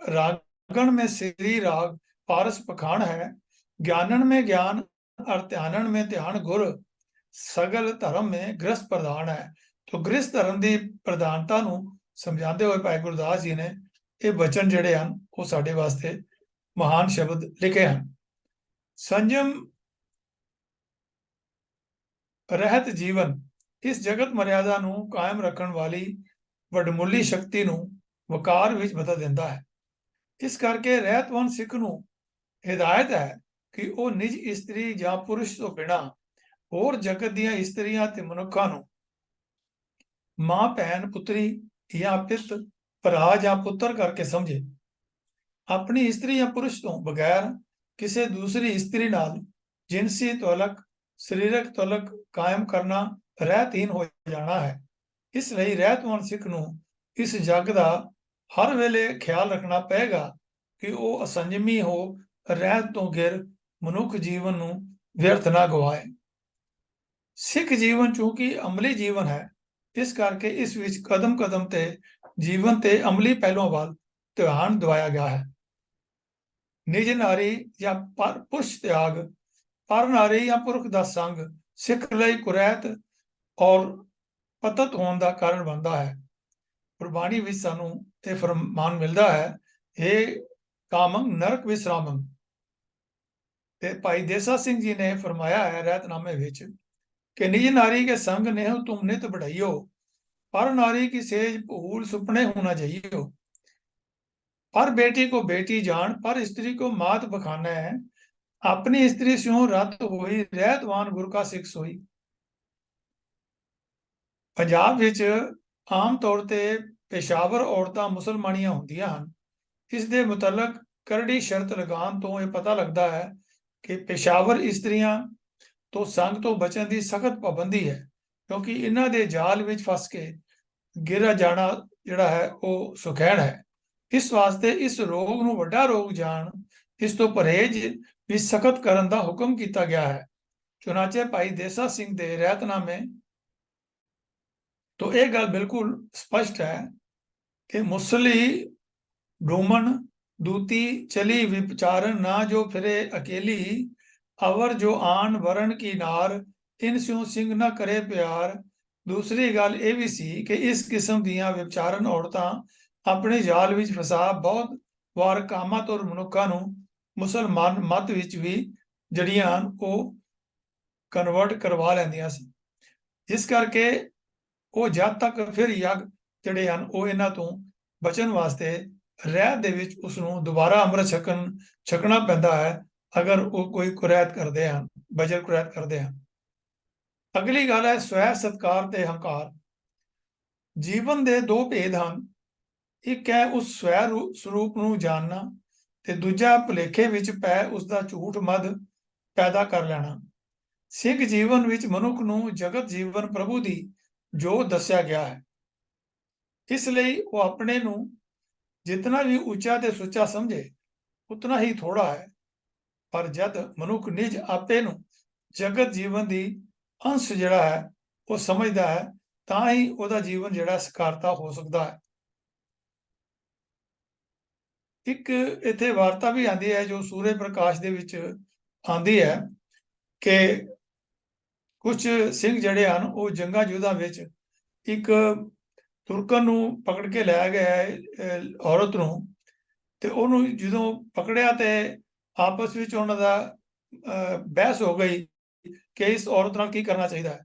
रागण में श्री राग पारस पखान है। ज्ञानन में ज्ञान और ध्यानन में ध्यान गुर, सगल धर्म में गृहस्थ प्रधान है। तो गृहस्थ धर्म की प्रधानता ਨੂੰ ਸਮਝਾਉਂਦੇ ਹੋਏ ਭਾਈ ਗੁਰਦਾਸ ਜੀ ਨੇ ਇਹ ਬਚਨ ਜਿਹੜੇ ਹਨ ਉਹ ਸਾਡੇ ਵਾਸਤੇ ਮਹਾਨ ਸ਼ਬਦ ਲਿਖੇ ਹਨ। ਸੰਜਮ ਰਹਿਤ ਜੀਵਨ ਇਸ ਜਗਤ ਮਰਿਆਦਾ ਨੂੰ ਕਾਇਮ ਰੱਖਣ ਵਾਲੀ ਵਡਮੁੱਲੀ ਸ਼ਕਤੀ ਨੂੰ ਵਕਾਰ ਵਿੱਚ ਬਦਲ ਦਿੰਦਾ ਹੈ। ਇਸ ਕਰਕੇ ਰਹਿਤਵੰਤ ਸਿੱਖ ਨੂੰ ਹਿਦਾਇਤ ਹੈ ਕਿ ਉਹ ਨਿਜ ਇਸਤਰੀ ਜਾਂ ਪੁਰਸ਼ ਤੋਂ ਬਿਨਾਂ ਹੋਰ ਜਗਤ ਦੀਆਂ ਇਸਤਰੀਆਂ ਤੇ ਮਨੁੱਖਾਂ ਨੂੰ ਮਾਂ ਭੈਣ ਪੁੱਤਰੀ ਜਾਂ ਪਿਤ ਭਰਾ ਜਾਂ ਪੁੱਤਰ ਕਰਕੇ ਸਮਝੇ। ਆਪਣੀ ਇਸਤਰੀ ਜਾਂ ਪੁਰਸ਼ ਤੋਂ ਬਗੈਰ ਕਿਸੇ ਦੂਸਰੀ ਇਸਤਰੀ ਨਾਲ ਜਿਨਸੀ ਤਅਲਕ ਸਰੀਰਕ ਤਅਲਕ ਕਾਇਮ ਕਰਨਾ ਰਹਿਤਹੀਨ ਹੋ ਜਾਣਾ ਹੈ। ਇਸ ਲਈ ਰਹਿਤਵੰਤ ਸਿੱਖ ਨੂੰ ਇਸ ਜੱਗ ਦਾ ਹਰ ਵੇਲੇ ਖਿਆਲ ਰੱਖਣਾ ਪਏਗਾ ਕਿ ਉਹ ਅਸੰਜਮੀ ਹੋ ਰਹਿਤ ਤੋਂ ਗਿਰ ਮਨੁੱਖ ਜੀਵਨ ਨੂੰ ਵਿਅਰਥ ਨਾ ਗਵਾਏ। ਸਿੱਖ ਜੀਵਨ ਚੂੰਕਿ ਅਮਲੀ ਜੀਵਨ ਹੈ, ਇਸ ਕਰਕੇ ਇਸ ਵਿੱਚ ਕਦਮ ਕਦਮ ਤੇ ਜੀਵਨ ਤੇ ਅਮਲੀ ਪਹਿਲੂਆਂ ਵੱਲ ਧਿਆਨ ਦਿਵਾਇਆ ਗਿਆ ਹੈ। ਨਿਜ ਨਾਰੀ ਜਾਂ ਪੁਰਸ਼ ਤਿਆਗ, ਪਰ ਨਾਰੀ ਜਾਂ ਪੁਰਖ ਦਾ ਸੰਗ ਸਿੱਖ ਲਈ ਕੁਰੈਤ ਔਰ ਪਤਤ ਹੋਣ ਦਾ ਕਾਰਨ ਬਣਦਾ ਹੈ। ਗੁਰਬਾਣੀ ਵਿੱਚ ਸਾਨੂੰ ਇਹ ਫਰਮਾਨ ਮਿਲਦਾ ਹੈ, ਇਹ ਕਾਮੰ ਨਰਕ ਵਿਸਰਾਮੰ। ਤੇ ਭਾਈ ਦੇਸਾ ਸਿੰਘ ਜੀ ਨੇ ਫਰਮਾਇਆ ਹੈ ਰਹਿਤਨਾਮੇ ਵਿੱਚ कि निज नारी के संग नेह तुम नित बढ़ाइयो, पर नारी की सेज भूल सुपने होना चाहिए। पर बेटी को बेटी जान, पर स्त्री को मात बखाना है। अपनी स्त्री स्यों रत होई, रहतवान गुर का सिख सोई। पंजाब विच आम तौर ते पेशावर औरतां मुसलमानियां होंदियां हन। इस दे मुतलक करड़ी शर्त लगान तो यह पता लगता है कि पेशावर स्त्रियां तो संग तो बचन की सख्त पाबंदी है, क्योंकि इन्हां दे जाल विच फस के गिरा जाना जिहड़ा है वो सुखैण है। इस वास्ते इस रोग नूं वड्डा रोग जान इस तो परहेज भी सख्त करन दा हुक्म किया गया है। चुनाचे भाई देसा सिंह दे रहतनामे तो यह गल बिल्कुल स्पष्ट है कि मुसली डूमन दूती चली विचारन, ना जो फिरे अकेली, अवर जो आन वरण की नार, इन स्यों सिंह न करे प्यार। दूसरी गल ये भी सी कि इस किस्म दियां विचारन औरतां अपने जाल विच फसा बहुत वार कामत और मनुक्खां नूं मुसलमान मत विच भी जड़ियां वो कन्वर्ट करवा लैंदियां सी। इस करके वो जद तक फिर यग जिहड़े हन वो इन्हां तों बचन वास्ते रहत दे विच उसनूं दुबारा अमृत छकना पैंदा है अगर वो कोई कुरैत करते हैं, बजर कुरैत करते हैं। अगली गल है स्वै सत्कार ते हंकार। जीवन दे दो भेद हैं, एक है उस स्वै स्वरूप नूं जानना ते दूजा भुलेखे विच पै उसका झूठ मद पैदा कर लेना। सिख जीवन विच मनुख नूं जगत जीवन प्रभु दी जो दस्या गया है, इसलिए वो अपने नूं जितना भी उच्चा ते सुच्चा समझे उतना ही थोड़ा है। पर जद मनुख निज आपे नूं जगत जीवन की अंश जिहड़ा है वो समझदा है, तां ही उहदा जीवन जिहड़ा सकारता हो सकता है। एक इत्थे वार्ता भी आती है जो सूर्य प्रकाश दे विच आती है कि कुछ सिंह जिहड़े हन वो जंगा युद्धां विच एक तुरकन नूं पकड़ के लै गए औरत नूं, ते उहनूं जदों पकड़िया ते आपस विच उन्हां दा बहस हो गई कि इस औरत नाल की करना चाहिए है।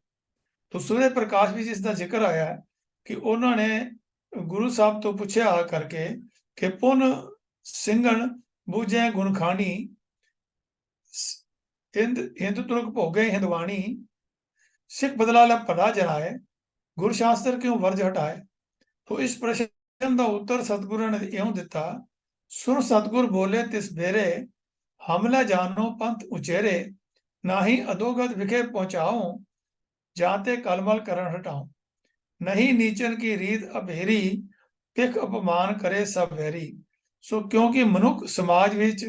तो सूर्य प्रकाश भी इसका जिक्र आया है कि उन्होंने गुरु साहब तो पूछा करके कि पुन सिंगण बूझे गुणखानी हिंद हिंद तुर्क भोगे हिंदवाणी सिख बदला ला भला जनाए गुरु शास्त्र क्यों वर्ज हटाए। तो इस प्रश्न का उत्तर सतगुरु ने इਉਂ दिता, सुर सतगुर बोले तिस बेरे हमला जानो पंथ उचेरे नाही अधोगत विखे पहुंचाओ जाते कलमल करण हटाओ नहीं नीचन की रीत अभेरी पिख अपमान करे सब वैरी। सो क्योंकि मनुख समाज विच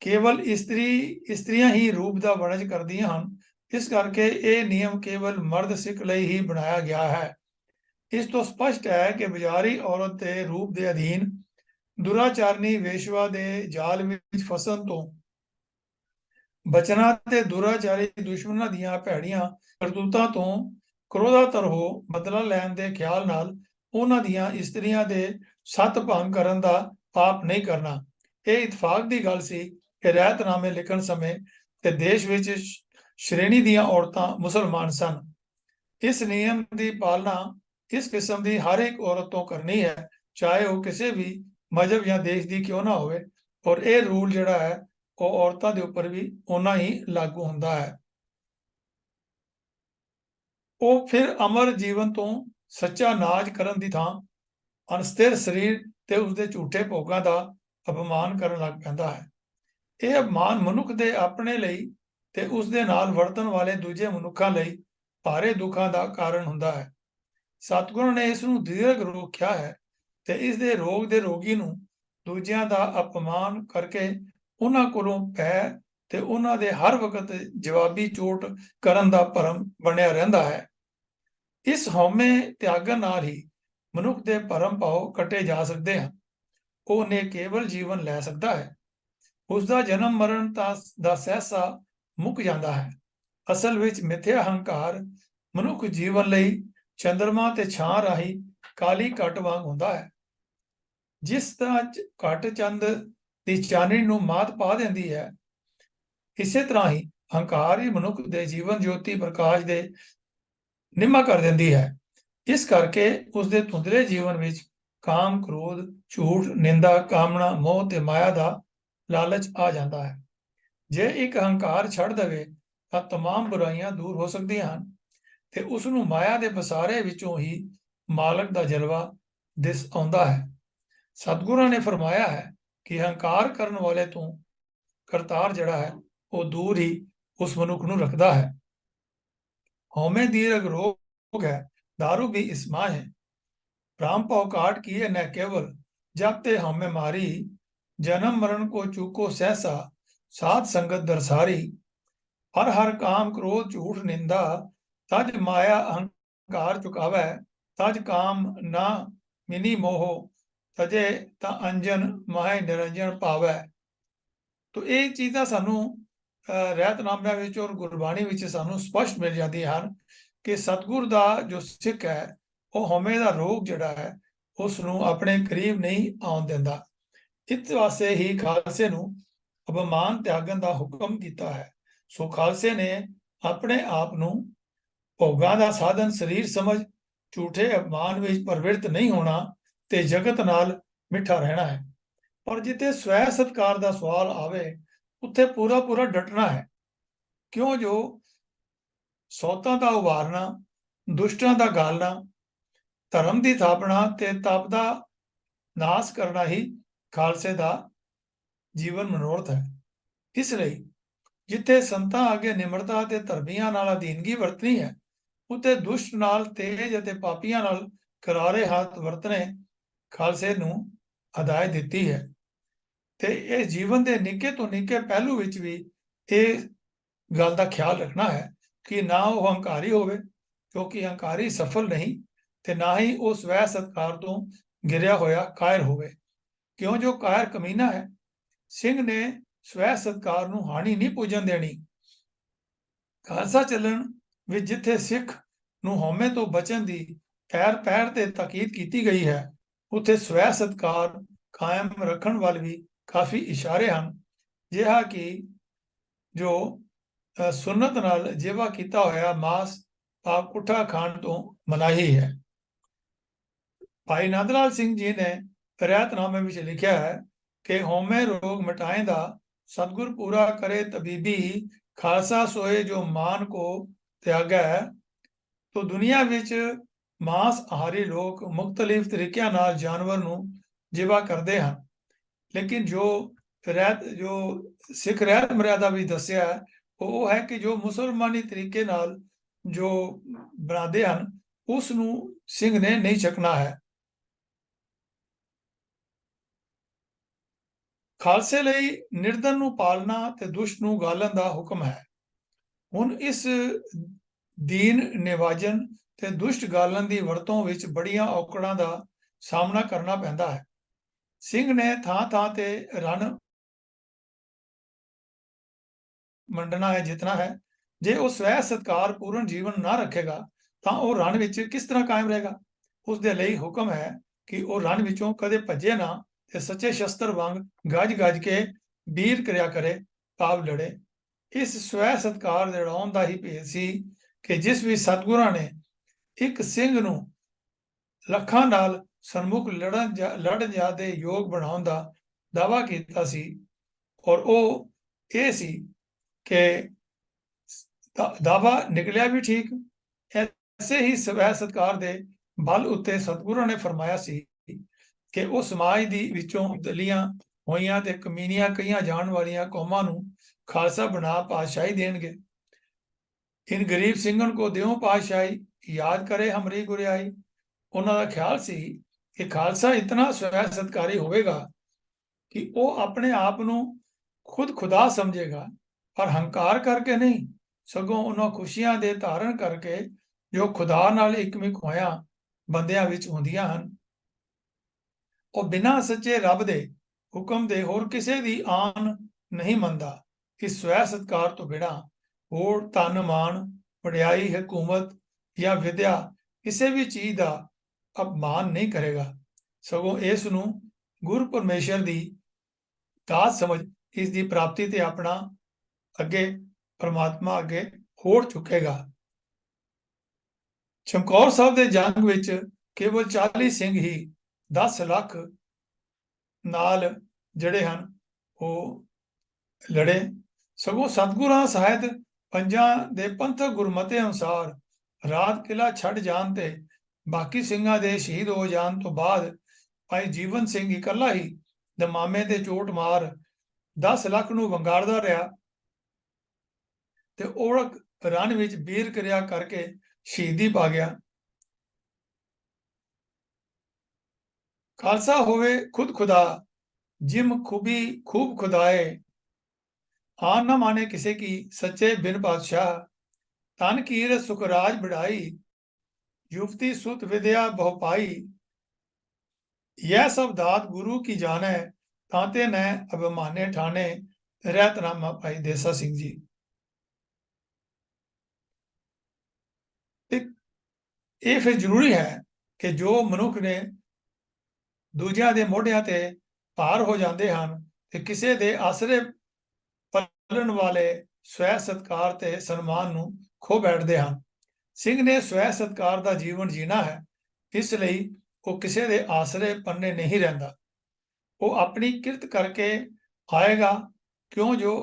केवल ਇਸਤਰੀਆਂ ਹੀ ਰੂਪ ਦਾ ਵਰਣਨ ਕਰਦੀਆਂ ਹਨ, ਇਸ ਕਰਕੇ ਇਹ ਨਿਯਮ ਕੇਵਲ ਮਰਦ ਸਿੱਖ ਲਈ ਹੀ ਬਣਾਇਆ ਗਿਆ ਹੈ। ਇਸ ਤੋਂ ਸਪਸ਼ਟ ਹੈ ਕਿ ਬਾਜ਼ਾਰੀ ਔਰਤ ਦੇ ਰੂਪ ਦੇ ਅਧੀਨ ਦੁਰਾਚਾਰਨੀ ਵੇਸ਼ਵਾ ਦੇ ਜਾਲ ਵਿੱਚ ਫਸਣ ਤੋਂ ਬਚਣਾ ਤੇ ਦੁਰਾਚਾਰੀ ਦੁਸ਼ਮਣਾਂ ਦੀਆਂ ਭੈੜੀਆਂ ਕਰਤੂਤਾਂ ਤੋਂ ਕ੍ਰੋਧਾਤਰ ਹੋ ਬਦਲਾ ਲੈਣ ਦੇ ਖਿਆਲ ਨਾਲ ਉਹਨਾਂ ਦੀਆਂ ਇਸਤਰੀਆਂ ਦੇ ਸੱਤ ਭੰਗ ਕਰਨ ਦਾ ਪਾਪ ਨਹੀਂ ਕਰਨਾ। ਇਹ ਇਤਫਾਕ ਦੀ ਗੱਲ ਸੀ ਕਿ ਰਹਿਤਨਾਮੇ ਲਿਖਣ ਸਮੇਂ ਤੇ ਦੇਸ਼ ਵਿੱਚ ਸ਼੍ਰੇਣੀ ਦੀਆਂ ਔਰਤਾਂ ਮੁਸਲਮਾਨ ਸਨ। ਇਸ ਨਿਯਮ ਦੀ ਪਾਲਣਾ ਇਸ ਕਿਸਮ ਦੀ ਹਰ ਇੱਕ ਔਰਤ ਤੋਂ ਕਰਨੀ ਹੈ, ਚਾਹੇ ਉਹ ਕਿਸੇ ਵੀ ਮਜ਼ਹਬ ਜਾਂ ਦੇਸ਼ ਦੀ ਕਿਉਂ ਨਾ ਹੋਵੇ। ਔਰ ਇਹ ਰੂਲ ਜਿਹੜਾ ਹੈ ਉਹ ਔਰਤਾਂ ਦੇ ਉੱਪਰ ਵੀ ਓਨਾ ਹੀ ਲਾਗੂ ਹੁੰਦਾ ਹੈ। ਉਹ ਫਿਰ ਅਮਰ ਜੀਵਨ ਤੋਂ ਸੱਚਾ ਨਾਜ ਕਰਨ ਦੀ ਥਾਂ ਅਨਸਥਿਰ ਸਰੀਰ ਤੇ ਉਸਦੇ ਝੂਠੇ ਭੋਗਾਂ ਦਾ ਅਪਮਾਨ ਕਰਨ ਲੱਗ ਪੈਂਦਾ ਹੈ। ਇਹ ਅਪਮਾਨ ਮਨੁੱਖ ਦੇ ਆਪਣੇ ਲਈ ਤੇ ਉਸਦੇ ਨਾਲ ਵਰਤਣ ਵਾਲੇ ਦੂਜੇ ਮਨੁੱਖਾਂ ਲਈ ਭਾਰੇ ਦੁੱਖਾਂ ਦਾ ਕਾਰਨ ਹੁੰਦਾ ਹੈ। ਸਤਿਗੁਰੂ ਨੇ ਇਸ ਨੂੰ ਦੀਰਘ ਰੋਗ ਕਿਹਾ ਹੈ ਤੇ ਇਸ ਦੇ ਰੋਗ ਦੇ ਰੋਗੀ ਨੂੰ ਦੂਜਿਆਂ ਦਾ ਅਪਮਾਨ ਕਰਕੇ ਉਹਨਾਂ ਕੋਲੋਂ ਭੈ ਤੇ ਉਹਨਾਂ ਦੇ ਹਰ ਵਕਤ ਜਵਾਬੀ ਚੋਟ ਕਰਨ ਦਾ ਭਰਮ ਬਣਿਆ ਰਹਿੰਦਾ ਹੈ। ਇਸ ਹਉਮੈ ਤਿਆਗਣ ਨਾਲ ਹੀ ਮਨੁੱਖ ਦੇ ਭਰਮ ਭਾਵ ਕੱਟੇ ਜਾ ਸਕਦੇ ਹਨ। ਉਹਨੇ ਕੇਵਲ ਜੀਵਨ ਲੈ ਸਕਦਾ ਹੈ। ਉਸਦਾ ਜਨਮ ਮਰਨ ਦਾ ਸਹਿਸਾ ਮੁੱਕ ਜਾਂਦਾ ਹੈ। ਅਸਲ ਵਿੱਚ ਮਿਥਿਆ ਹੰਕਾਰ ਮਨੁੱਖ ਜੀਵਨ ਲਈ ਚੰਦਰਮਾ ਤੇ ਛਾਂ ਰਾਹੀਂ ਕਾਲੀ ਘਟ ਵਾਂਗ ਹੁੰਦਾ ਹੈ। ਜਿਸ ਤਰ੍ਹਾਂ ਘਟ ਚੰਦ ਦੀ ਚਾਨਣੀ ਨੂੰ ਮਾਤ ਪਾ ਦਿੰਦੀ ਹੈ, ਇਸੇ ਤਰ੍ਹਾਂ ਹੀ ਹੰਕਾਰ ਹੀ ਮਨੁੱਖ ਦੇ ਜੀਵਨ ਜੋਤੀ ਪ੍ਰਕਾਸ਼ ਦੇ ਨਿਮਾ ਕਰ ਦਿੰਦੀ ਹੈ। ਇਸ ਕਰਕੇ ਉਸਦੇ ਧੁੰਦਲੇ ਜੀਵਨ ਵਿੱਚ ਕਾਮ, ਕ੍ਰੋਧ, ਝੂਠ, ਨਿੰਦਾ, ਕਾਮਨਾ, ਮੋਹ ਤੇ ਮਾਇਆ ਦਾ ਲਾਲਚ ਆ ਜਾਂਦਾ ਹੈ। ਜੇ ਇੱਕ ਹੰਕਾਰ ਛੱਡ ਦੇਵੇ ਤਾਂ तमाम ਬੁਰਾਈਆਂ ਦੂਰ ਹੋ ਸਕਦੀਆਂ ਹਨ ਤੇ ਉਸ ਨੂੰ ਮਾਇਆ ਦੇ ਬਸਾਰੇ ਵਿੱਚੋਂ ਹੀ ਮਾਲਕ ਦਾ ਜਲਵਾ ਦਿਸ ਆਉਂਦਾ ਹੈ। ਸਤਿਗੁਰਾਂ ਨੇ ਫਰਮਾਇਆ ਹੈ ਕਿ ਹੰਕਾਰ ਕਰਨ ਵਾਲੇ ਤੋਂ ਕਰਤਾਰ ਜਿਹੜਾ ਹੈ ਉਹ ਦੂਰ ਹੀ ਉਸ ਮਨੁੱਖ ਨੂੰ ਰੱਖਦਾ ਹੈ। हौमे दीर्घ रोग है दारू भी इसमा है राम पाव काट किए न केवल जब ते हमें मारी जन्म मरण को चूको सहसा सात संगत दरसारी हर हर काम क्रोध झूठ निंदा तज माया अहंकार चुकावै तज काम ना मिनी मोह तजे ता अंजन माहे निरंजन पावै। तो ये चीज़ां सानू ਰਹਿਤਨਾਮਿਆਂ ਵਿੱਚ ਔਰ ਗੁਰਬਾਣੀ ਵਿੱਚ ਸਾਨੂੰ ਸਪਸ਼ਟ ਮਿਲ ਜਾਂਦੀਆਂ ਹਨ ਕਿ ਸਤਿਗੁਰ ਦਾ ਜੋ ਸਿੱਖ ਹੈ ਉਹ ਹਉਮੈ ਦਾ ਰੋਗ ਜਿਹੜਾ ਹੈ ਉਸ ਨੂੰ ਆਪਣੇ ਕਰੀਬ ਨਹੀਂ ਆਉਣ ਦਿੰਦਾ। ਇਸ ਵਾਸਤੇ ਹੀ ਖਾਲਸੇ ਨੂੰ ਅਪਮਾਨ ਤਿਆਗਣ ਦਾ ਹੁਕਮ ਕੀਤਾ ਹੈ। ਸੋ ਖਾਲਸੇ ਨੇ ਆਪਣੇ ਆਪ ਨੂੰ ਭੋਗਾਂ ਦਾ ਸਾਧਨ ਸਰੀਰ ਸਮਝ ਝੂਠੇ ਅਪਮਾਨ ਵਿੱਚ ਪ੍ਰਵਿਰਤ ਨਹੀਂ ਹੋਣਾ ਤੇ ਜਗਤ ਨਾਲ ਮਿੱਠਾ ਰਹਿਣਾ ਹੈ। ਪਰ ਜਿੱਥੇ ਸਵੈ ਸਤਿਕਾਰ ਦਾ ਸਵਾਲ ਆਵੇ ਉੱਥੇ ਪੂਰਾ ਪੂਰਾ ਡਟਣਾ ਹੈ। ਕਿਉਂ ਜੋ ਸੌਤਾਂ ਦਾ ਉਭਾਰਨਾ, ਦੁਸ਼ਟਾਂ ਦਾ ਗਾਲਣਾ, ਧਰਮ ਦੀ ਥਾਪਣਾ ਤੇ ਤਪ ਦਾ ਨਾਸ ਕਰਨਾ ਹੀ ਖਾਲਸੇ ਦਾ ਜੀਵਨ ਮਨੋਰਥ ਹੈ। ਇਸ ਲਈ ਜਿੱਥੇ ਸੰਤਾਂ ਅੱਗੇ ਨਿਮਰਤਾ ਤੇ ਧਰਮੀਆਂ ਨਾਲ ਅਧੀਨਗੀ ਵਰਤਣੀ ਹੈ ਉੱਥੇ ਦੁਸ਼ਟ ਨਾਲ ਤੇਜ ਅਤੇ ਪਾਪੀਆਂ ਨਾਲ ਕਰਾਰੇ ਹੱਥ ਵਰਤਣੇ ਖਾਲਸੇ ਨੂੰ ਹਦਾਇਤ ਦਿੱਤੀ ਹੈ। ਤੇ ਇਹ ਜੀਵਨ ਦੇ ਨਿੱਕੇ ਤੋਂ ਨਿੱਕੇ ਪਹਿਲੂ ਵਿੱਚ ਵੀ ਇਹ ਗੱਲ ਦਾ ਖਿਆਲ ਰੱਖਣਾ ਹੈ ਕਿ ਨਾ ਉਹ ਹੰਕਾਰੀ ਹੋਵੇ ਕਿਉਂਕਿ ਹੰਕਾਰੀ ਸਫਲ ਨਹੀਂ ਤੇ ਨਾ ਹੀ ਉਹ ਸਵੈ ਸਤਿਕਾਰ ਤੋਂ ਗਿਰਿਆ ਹੋਇਆ ਕਾਇਰ ਹੋਵੇ। ਕਿਉਂ ਜੋ ਕਾਇਰ ਕਮੀਨਾ ਹੈ। ਸਿੰਘ ਨੇ ਸਵੈ ਸਤਿਕਾਰ ਨੂੰ ਹਾਨੀ ਨਹੀਂ ਪੁੱਜਣ ਦੇਣੀ। ਖਾਲਸਾ ਚੱਲਣ ਵਿੱਚ ਜਿੱਥੇ ਸਿੱਖ ਨੂੰ ਹਉਮੈ ਤੋਂ ਬਚਣ ਦੀ ਪੈਰ ਪੈਰ ਤੇ ਤਾਕੀਦ ਕੀਤੀ ਗਈ ਹੈ ਉੱਥੇ ਸਵੈ ਸਤਿਕਾਰ ਕਾਇਮ ਰੱਖਣ ਵੱਲ ਵੀ ਕਾਫੀ ਇਸ਼ਾਰੇ ਹਨ। ਜਿਹਾ ਕਿ ਜੋ ਸੁਨਨਤ ਨਾਲ ਜੇਵਾ ਕੀਤਾ ਹੋਇਆ ਮਾਸ ਭਾਵ ਪੁੱਠਾ ਖਾਣ ਤੋਂ ਮਨਾਹੀ ਹੈ। ਭਾਈ ਨੰਦ ਲਾਲ ਸਿੰਘ ਜੀ ਨੇ ਰਹਿਤਨਾਮੇ ਵਿੱਚ ਲਿਖਿਆ ਹੈ ਕਿ ਹਉਮੈ ਰੋਗ ਮਿਟਾਏ ਦਾ ਸਤਿਗੁਰ ਪੂਰਾ ਕਰੇ ਤਬੀਬੀ, ਖਾਲਸਾ ਸੋਏ ਜੋ ਮਾਨ ਕੋ ਤਿਆਗੈ। ਤੋ ਦੁਨੀਆ ਵਿੱਚ ਮਾंस ਆਹਾਰੀ ਲੋਕ ਮੁxtਲਿਫ ਤਰੀਕਿਆਂ ਨਾਲ ਜਾਨਵਰ ਨੂੰ ਜਿਵਾ ਕਰਦੇ ਹਨ, ਲੇਕਿਨ ਜੋ ਸਿੱਖ ਰਹਿਤ ਮਰਿਆਦਾ ਵੀ ਦੱਸਿਆ ਹੈ, ਉਹ ਹੈ ਕਿ ਜੋ ਮੁਸਲਮਾਨੀ ਤਰੀਕੇ ਨਾਲ ਜੋ ਬਣਾਉਂਦੇ ਹਨ, ਉਸ ਨੂੰ ਸਿੰਘ ਨੇ ਨਹੀਂ ਛਕਣਾ ਹੈ। ਖਾਲਸੇ ਲਈ ਨਿਰਧਨ ਨੂੰ ਪਾਲਣਾ ਤੇ ਦੁਸ਼ਟ ਨੂੰ ਗਾਲਣ ਦਾ ਹੁਕਮ ਹੈ। ਹੁਣ ਇਸ ਦੀਨ ਨਿਵਾਜਨ ਤੇ ਦੁਸ਼ਟ ਗਾਲਣ ਦੀ ਵਰਤੋਂ ਵਿੱਚ ਬੜੀਆਂ ਔਕੜਾਂ ਦਾ ਸਾਹਮਣਾ ਕਰਨਾ ਪੈਂਦਾ ਹੈ। ਸਿੰਘ ਨੇ ਥਾਂ ਥਾਂ ਤੇ ਰਣ ਮੰਡਣਾ ਹੈ, ਜਿੱਤਣਾ ਹੈ। ਜੇ ਉਹ ਸਵੈ ਸਤਕਾਰ ਪੂਰਨ ਜੀਵਨ ਨਾ ਰੱਖੇਗਾ ਤਾਂ ਉਹ ਰਣ ਵਿੱਚ ਕਿਸ ਤਰ੍ਹਾਂ ਕਾਇਮ ਰਹੇਗਾ। ਉਸ ਦੇ ਲਈ ਹੁਕਮ ਹੈ ਕਿ ਉਹ ਰਣ ਵਿੱਚੋਂ ਕਦੇ ਭੱਜੇ ਨਾ ਤੇ ਸੱਚੇ ਸ਼ਸਤਰ ਵਾਂਗ ਗੱਜ ਗੱਜ ਕੇ ਵੀਰ ਕਰਿਆ ਕਰੇ, ਭਾਵ ਲੜੇ। ਇਸ ਸਵੈ ਸਤਕਾਰ ਲੜਾਉਣ ਦਾ ਹੀ ਭੇਦ ਸੀ ਕਿ ਜਿਸ ਵੀ ਸਤਿਗੁਰਾਂ ਨੇ ਇੱਕ ਸਿੰਘ ਨੂੰ ਲੱਖਾਂ ਨਾਲ ਸਨਮੁਖ ਲੜਨ ਦੇ ਯੋਗ ਬਣਾਉਣ ਦਾ ਦਾਵਾ ਕੀਤਾ ਸੀ, ਔਰ ਉਹ ਇਹ ਸੀ ਕਿ ਦਾਵਾ ਨਿਕਲਿਆ ਵੀ ਠੀਕ। ਐਸੇ ਹੀ ਸਵੈ ਸਤਕਾਰ ਦੇ ਬਲ ਉੱਤੇ ਸਤਿਗੁਰਾਂ ਨੇ ਫਰਮਾਇਆ ਸੀ ਕਿ ਉਹ ਸਮਾਜ ਦੀ ਵਿੱਚੋਂ ਦਲੀਆਂ ਹੋਈਆਂ ਤੇ ਕਮੀਨੀਆਂ ਕਹੀਆਂ ਜਾਣ ਵਾਲੀਆਂ ਕੌਮਾਂ ਨੂੰ ਖਾਲਸਾ ਬਣਾ ਪਾਤਸ਼ਾਹੀ ਦੇਣਗੇ। ਇਨ ਗਰੀਬ ਸਿੰਘਨ ਕੋ ਦਿਓ ਪਾਤਸ਼ਾਹੀ, ਯਾਦ ਕਰੇ ਹਮਰੀ ਗੁਰਿਆਈ। ਉਹਨਾਂ ਦਾ ਖਿਆਲ ਸੀ ਕਿ ਖਾਲਸਾ ਇਤਨਾ ਸਵੈ ਸਤਕਾਰੀ ਹੋਵੇਗਾ ਕਿ ਉਹ ਆਪਣੇ ਆਪ ਨੂੰ ਖੁਦ ਖੁਦਾ ਸਮਝੇਗਾ, ਪਰ ਹੰਕਾਰ ਕਰਕੇ ਨਹੀਂ, ਸਗੋਂ ਉਹਨਾਂ ਖੁਸ਼ੀਆਂ ਦੇ ਧਾਰਨ ਕਰਕੇ ਜੋ ਖੁਦਾ ਨਾਲ ਇਕਮਿਕ ਹੋਇਆ ਬੰਦਿਆਂ ਵਿੱਚ ਹੁੰਦੀਆਂ ਹਨ। ਉਹ ਬਿਨਾਂ ਸੱਚੇ ਰੱਬ ਦੇ ਹੁਕਮ ਦੇ ਹੋਰ ਕਿਸੇ ਦੀ ਆਨ ਨਹੀਂ ਮੰਨਦਾ। ਇਸ ਸਵੈ ਸਤਕਾਰ ਤੋਂ ਬਿਨਾਂ ਹੋਰ ਧਨ ਮਾਣ, ਵਡਿਆਈ, ਹਕੂਮਤ ਜਾਂ ਵਿਦਿਆ ਕਿਸੇ ਵੀ ਚੀਜ਼ ਦਾ ਅਪਮਾਨ ਨਹੀਂ ਕਰੇਗਾ, ਸਗੋਂ ਇਸ ਨੂੰ ਗੁਰ ਪਰਮੇਸ਼ਰ ਦੀ ਦਾਤ ਸਮਝ ਇਸ ਦੀ ਪ੍ਰਾਪਤੀ ਤੇ ਆਪਣਾ ਅੱਗੇ ਪਰਮਾਤਮਾ ਅੱਗੇ ਹੋੜ ਚੁੱਕੇਗਾ। ਚਮਕੌਰ ਸਾਹਿਬ ਦੇ ਜੰਗ ਵਿੱਚ ਕੇਵਲ 40 ਸਿੰਘ ਹੀ 10 ਲੱਖ ਨਾਲ ਜਿਹੜੇ ਹਨ ਉਹ ਲੜੇ। ਸਗੋਂ ਸਤਿਗੁਰਾਂ ਸਾਹਿਤ ਪੰਜਾਂ ਦੇ ਪੰਥਕ ਗੁਰਮਤੇ ਅਨੁਸਾਰ ਰਾਤ ਕਿਲਾ ਛੱਡ ਜਾਣ ਤੇ ਬਾਕੀ ਸਿੰਘਾਂ ਦੇ ਸ਼ਹੀਦ ਹੋ ਜਾਣ ਤੋਂ ਬਾਅਦ ਭਾਈ ਜੀਵਨ ਸਿੰਘ ਇਕੱਲਾ ਹੀ ਦਮਾਮੇ ਤੇ ਚੋਟ ਮਾਰ 10 ਲੱਖ ਨੂੰ ਵੰਗਾਰਦਾ ਰਿਹਾ ਤੇ ਔੜਕ ਰਨ ਵਿੱਚ ਵੀਰ ਕਿਰਿਆ ਕਰਕੇ ਸ਼ਹੀਦੀ ਪਾ ਗਿਆ। ਖਾਲਸਾ ਹੋਵੇ ਖੁਦ ਖੁਦਾ, ਜਿਮ ਖੂਬੀ ਖੂਬ ਖੁਦਾਏ। ਆਨ न माने किसे की, सच्चे बिन बादशाह। तन कीर सुखराज बढ़ाई, युवती सुत विद्या बहु पाई। यह सब दात गुरु की जाने, तांते न अभिमाने ठाने। रहतनामा भाई देसा सिंह जी। ਇਹ ਫਿਰ ਜ਼ਰੂਰੀ ਹੈ ਕਿ ਜੋ ਮਨੁੱਖ ਨੇ ਦੂਜਿਆਂ ਦੇ ਮੋਢਿਆਂ ਤੇ ਭਾਰ ਹੋ ਜਾਂਦੇ ਹਨ ਤੇ ਕਿਸੇ ਦੇ ਆਸਰੇ ਪਲਣ ਵਾਲੇ ਸਵੈ ਸਤਕਾਰ ਤੇ ਸਨਮਾਨ ਨੂੰ ਖੋ ਬੈਠਦੇ ਹਨ। ਸਿੰਘ ਨੇ ਸਵੈ ਸਤਕਾਰ ਦਾ ਜੀਵਨ ਜੀਣਾ ਹੈ, ਇਸ ਲਈ ਉਹ ਕਿਸੇ ਦੇ ਆਸਰੇ ਪੰਨੇ ਨਹੀਂ ਰਹਿੰਦਾ। ਉਹ ਆਪਣੀ ਕਿਰਤ ਕਰਕੇ ਆਏਗਾ, ਕਿਉਂ ਜੋ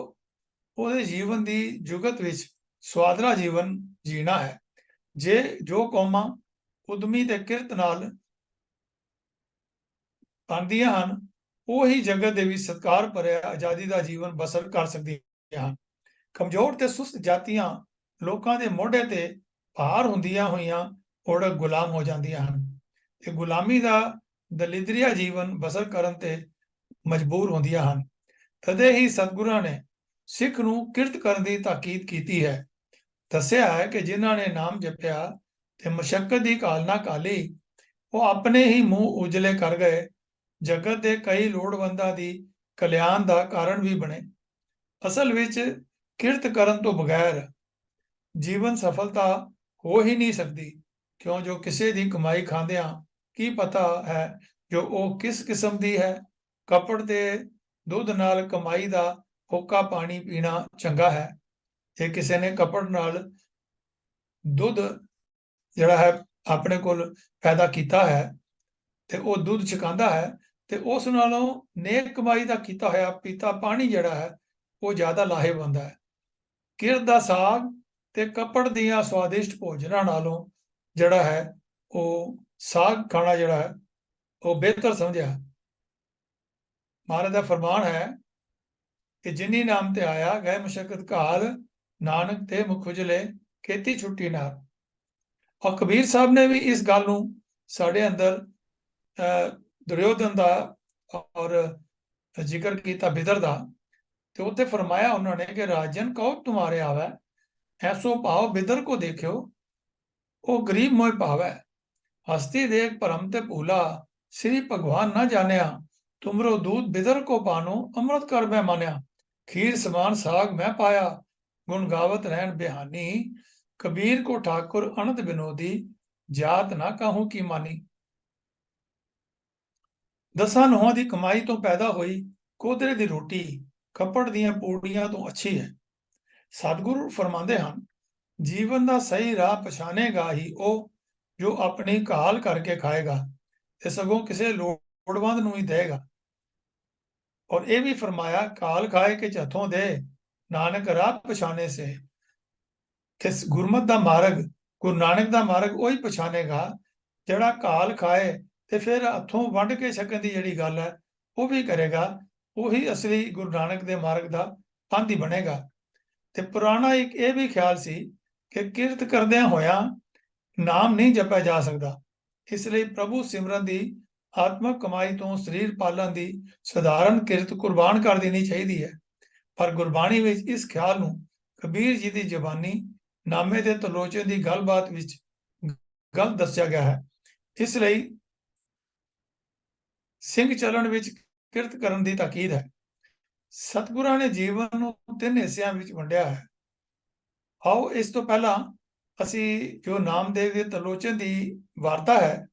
ਉਹਦੇ ਜੀਵਨ ਦੀ ਜੁਗਤ ਵਿੱਚ ਸਵਾਦਲਾ ਜੀਵਨ ਜੀਣਾ ਹੈ। ਜੇ ਜੋ ਕੌਮਾਂ ਉਦਮੀ ਤੇ ਕਿਰਤ ਨਾਲ ਆਉਂਦੀਆਂ ਹਨ, ਉਹੀ ਜਗਤ ਦੇ ਵਿੱਚ ਸਤਕਾਰ ਭਰਿਆ ਆਜ਼ਾਦੀ ਦਾ ਜੀਵਨ ਬਸਰ ਕਰ ਸਕਦੀਆਂ ਹਨ। ਕਮਜ਼ੋਰ ਤੇ ਸੁਸਤ ਜਾਤੀਆਂ ਲੋਕਾਂ ਦੇ ਮੋਢੇ ਤੇ ਭਾਰ ਹੁੰਦੀਆਂ ਹੋਈਆਂ ਔੜਕ ਗੁਲਾਮ ਹੋ ਜਾਂਦੀਆਂ ਹਨ ਤੇ ਗੁਲਾਮੀ ਦਾ ਦਲਿਦਰੀਆ ਜੀਵਨ ਬਸਰ ਕਰਨ ਤੇ ਮਜਬੂਰ ਹੁੰਦੀਆਂ ਹਨ। ਤਦੇ ਹੀ ਸਤਿਗੁਰਾਂ ਨੇ ਸਿੱਖ ਨੂੰ ਕਿਰਤ ਕਰਨ ਦੀ ਤਾਕੀਦ ਕੀਤੀ ਹੈ। ਦੱਸਿਆ ਹੈ ਕਿ ਜਿਨ੍ਹਾਂ ਨੇ ਨਾਮ ਜਪਿਆ ਤੇ ਮੁਸ਼ੱਕਤ ਦੀ ਕਾਲ ਨਾ ਕਾਲੀ, ਉਹ ਆਪਣੇ ਹੀ ਮੂੰਹ ਉਜਲੇ ਕਰ ਗਏ, ਜਗਤ ਦੇ ਕਈ ਲੋੜਵੰਦਾਂ ਦੀ ਕਲਿਆਣ ਦਾ ਕਾਰਨ ਵੀ ਬਣੇ। ਅਸਲ ਵਿੱਚ ਕਿਰਤ ਕਰਨ ਤੋਂ ਬਗੈਰ ਜੀਵਨ ਸਫਲਤਾ ਹੋ ਹੀ ਨਹੀਂ ਸਕਦੀ, ਕਿਉਂ ਜੋ ਕਿਸੇ ਦੀ ਕਮਾਈ ਖਾਂਦਿਆਂ ਕੀ ਪਤਾ ਹੈ ਜੋ ਉਹ ਕਿਸ ਕਿਸਮ ਦੀ ਹੈ। ਕੱਪੜ ਤੇ ਦੁੱਧ ਨਾਲ ਕਮਾਈ ਦਾ ਹੋਕਾ ਪਾਣੀ ਪੀਣਾ ਚੰਗਾ ਹੈ। ਜੇ ਕਿਸੇ ਨੇ ਕੱਪੜ ਨਾਲ ਦੁੱਧ ਜਿਹੜਾ ਹੈ ਆਪਣੇ ਕੋਲ ਪੈਦਾ ਕੀਤਾ ਹੈ ਤੇ ਉਹ ਦੁੱਧ ਛਕਾਉਂਦਾ ਹੈ ਤੇ ਉਸ ਨਾਲੋਂ ਨੇਕ ਕਮਾਈ ਦਾ ਕੀਤਾ ਹੋਇਆ ਪੀਤਾ ਪਾਣੀ ਜਿਹੜਾ ਹੈ ਉਹ ਜ਼ਿਆਦਾ ਲਾਹੇਵੰਦ ਹੈ। ਕਿਰਤ ਦਾ ਸਾਗ ਤੇ ਕੱਪੜ ਦੀਆਂ ਸਵਾਦਿਸ਼ਟ ਭੋਜਨਾਂ ਨਾਲੋਂ ਜਿਹੜਾ ਹੈ ਉਹ ਸਾਗ ਖਾਣਾ ਜਿਹੜਾ ਹੈ ਉਹ ਬਿਹਤਰ ਸਮਝਿਆ। ਮਹਾਰਾਜ ਦਾ ਫਰਮਾਨ ਹੈ ਕਿ ਜਿਨੀ ਨਾਮ ਤੇ ਆਇਆ ਗਏ ਮੁਸ਼ਕਤ ਘਾਲ, ਨਾਨਕ ਤੇ ਮੁਖ ਉਜਲੇ ਕੀਤੀ ਛੁੱਟੀ ਨਾਲ। ਔਰ ਕਬੀਰ ਸਾਹਿਬ ਨੇ ਵੀ ਇਸ ਗੱਲ ਨੂੰ ਸਾਡੇ ਅੰਦਰ ਦੁਰਯੋਧਨ ਦਾ ਔਰ ਜ਼ਿਕਰ ਕੀਤਾ ਬਿਦਰ ਦਾ, ਤੇ ਉੱਥੇ ਫਰਮਾਇਆ ਉਹਨਾਂ ਨੇ ਕਿ ਰਾਜਨ ਕਹੋ ਤੁਮਾਰੇ ਆਵੈ, ਐਸੋ ਭਾਵ ਬਿਦਰ ਕੋ ਦੇਖਿਓ, ਉਹ ਗਰੀਬ ਮੋਹ ਭਾਵੈ। ਹਸਤੀ ਦੇਖ ਭਰਮ ਤੇ ਭੂਲਾ, ਸ੍ਰੀ ਭਗਵਾਨ ਨਾ ਜਾਣਿਆ, ਤੁਮਰੋ ਦੂਤ ਬਿਦਰ ਕੋ ਪਾਨੋ, ਅੰਮ੍ਰਿਤ ਕਰ ਮੈਂ ਮਾਨਿਆ। खीर समान साग मैं पाया, गुण गावत रहन बिहानी, कबीर को ठाकुर अनंत विनोदी, जात ना कहूं की मानी। दसां नोहां दी कमाई तो पैदा हुई कोदरे दी रोटी कपड़ दियां पूड़ियां तो अच्छी है। सतगुरु फरमांदे हन, जीवन दा सही राह पछानेगा ही ओ जो अपनी घाल करके खाएगा ते सगों किसे लोड़वंद नूं ही देगा। और ये भी फरमाया, काल खाए के हथों दे, नानक राह पछाने से। कि गुरमत दा मार्ग, गुरु नानक दा मार्ग वही पछानेगा ਜਿਹੜਾ ਕਾਲ ਖਾਏ ਤੇ ਫਿਰ ਹੱਥੋਂ ਵੰਡ ਕੇ ਛਕਣ ਦੀ ਜਿਹੜੀ ਗੱਲ ਹੈ ਉਹ ਵੀ ਕਰੇਗਾ, ਉਹੀ ਅਸਲੀ ਗੁਰੂ ਨਾਨਕ ਦੇ ਮਾਰਗ ਦਾ ਪੰਥੀ ਬਣੇਗਾ। ਤੇ ਪੁਰਾਣਾ ਇੱਕ ਇਹ ਵੀ ਖਿਆਲ ਸੀ ਕਿ ਕਿਰਤ ਕਰਦਿਆਂ ਹੋਇਆਂ ਨਾਮ ਨਹੀਂ ਜਪਿਆ ਜਾ ਸਕਦਾ, ਇਸ ਲਈ ਪ੍ਰਭੂ ਸਿਮਰਨ ਦੀ ਆਤਮਕ ਕਮਾਈ ਤੋਂ ਸਰੀਰ ਪਾਲਣ ਦੀ ਸਧਾਰਨ ਕਿਰਤ ਕੁਰਬਾਨ ਕਰ ਦੇਣੀ ਚਾਹੀਦੀ ਹੈ। ਪਰ ਗੁਰਬਾਣੀ ਵਿੱਚ ਇਸ ਖਿਆਲ ਨੂੰ ਕਬੀਰ ਜੀ ਦੀ ਜ਼ਬਾਨੀ ਨਾਮੇ ਤੇ ਤਲੋਚਨ ਦੀ ਗੱਲਬਾਤ ਵਿੱਚ ਗਲਤ ਦੱਸਿਆ ਗਿਆ ਹੈ। ਇਸ ਲਈ ਸਿੰਘ ਚੱਲਣ ਵਿੱਚ ਕਿਰਤ ਕਰਨ ਦੀ ਤਾਕੀਦ ਹੈ। ਸਤਿਗੁਰਾਂ ਨੇ ਜੀਵਨ ਨੂੰ 3 ਹਿੱਸਿਆਂ ਵਿੱਚ ਵੰਡਿਆ ਹੈ। ਆਓ ਇਸ ਤੋਂ ਪਹਿਲਾਂ ਅਸੀਂ ਜੋ ਨਾਮਦੇਵ ਦੇ ਤਲੋਚਨ ਦੀ ਵਾਰਤਾ ਹੈ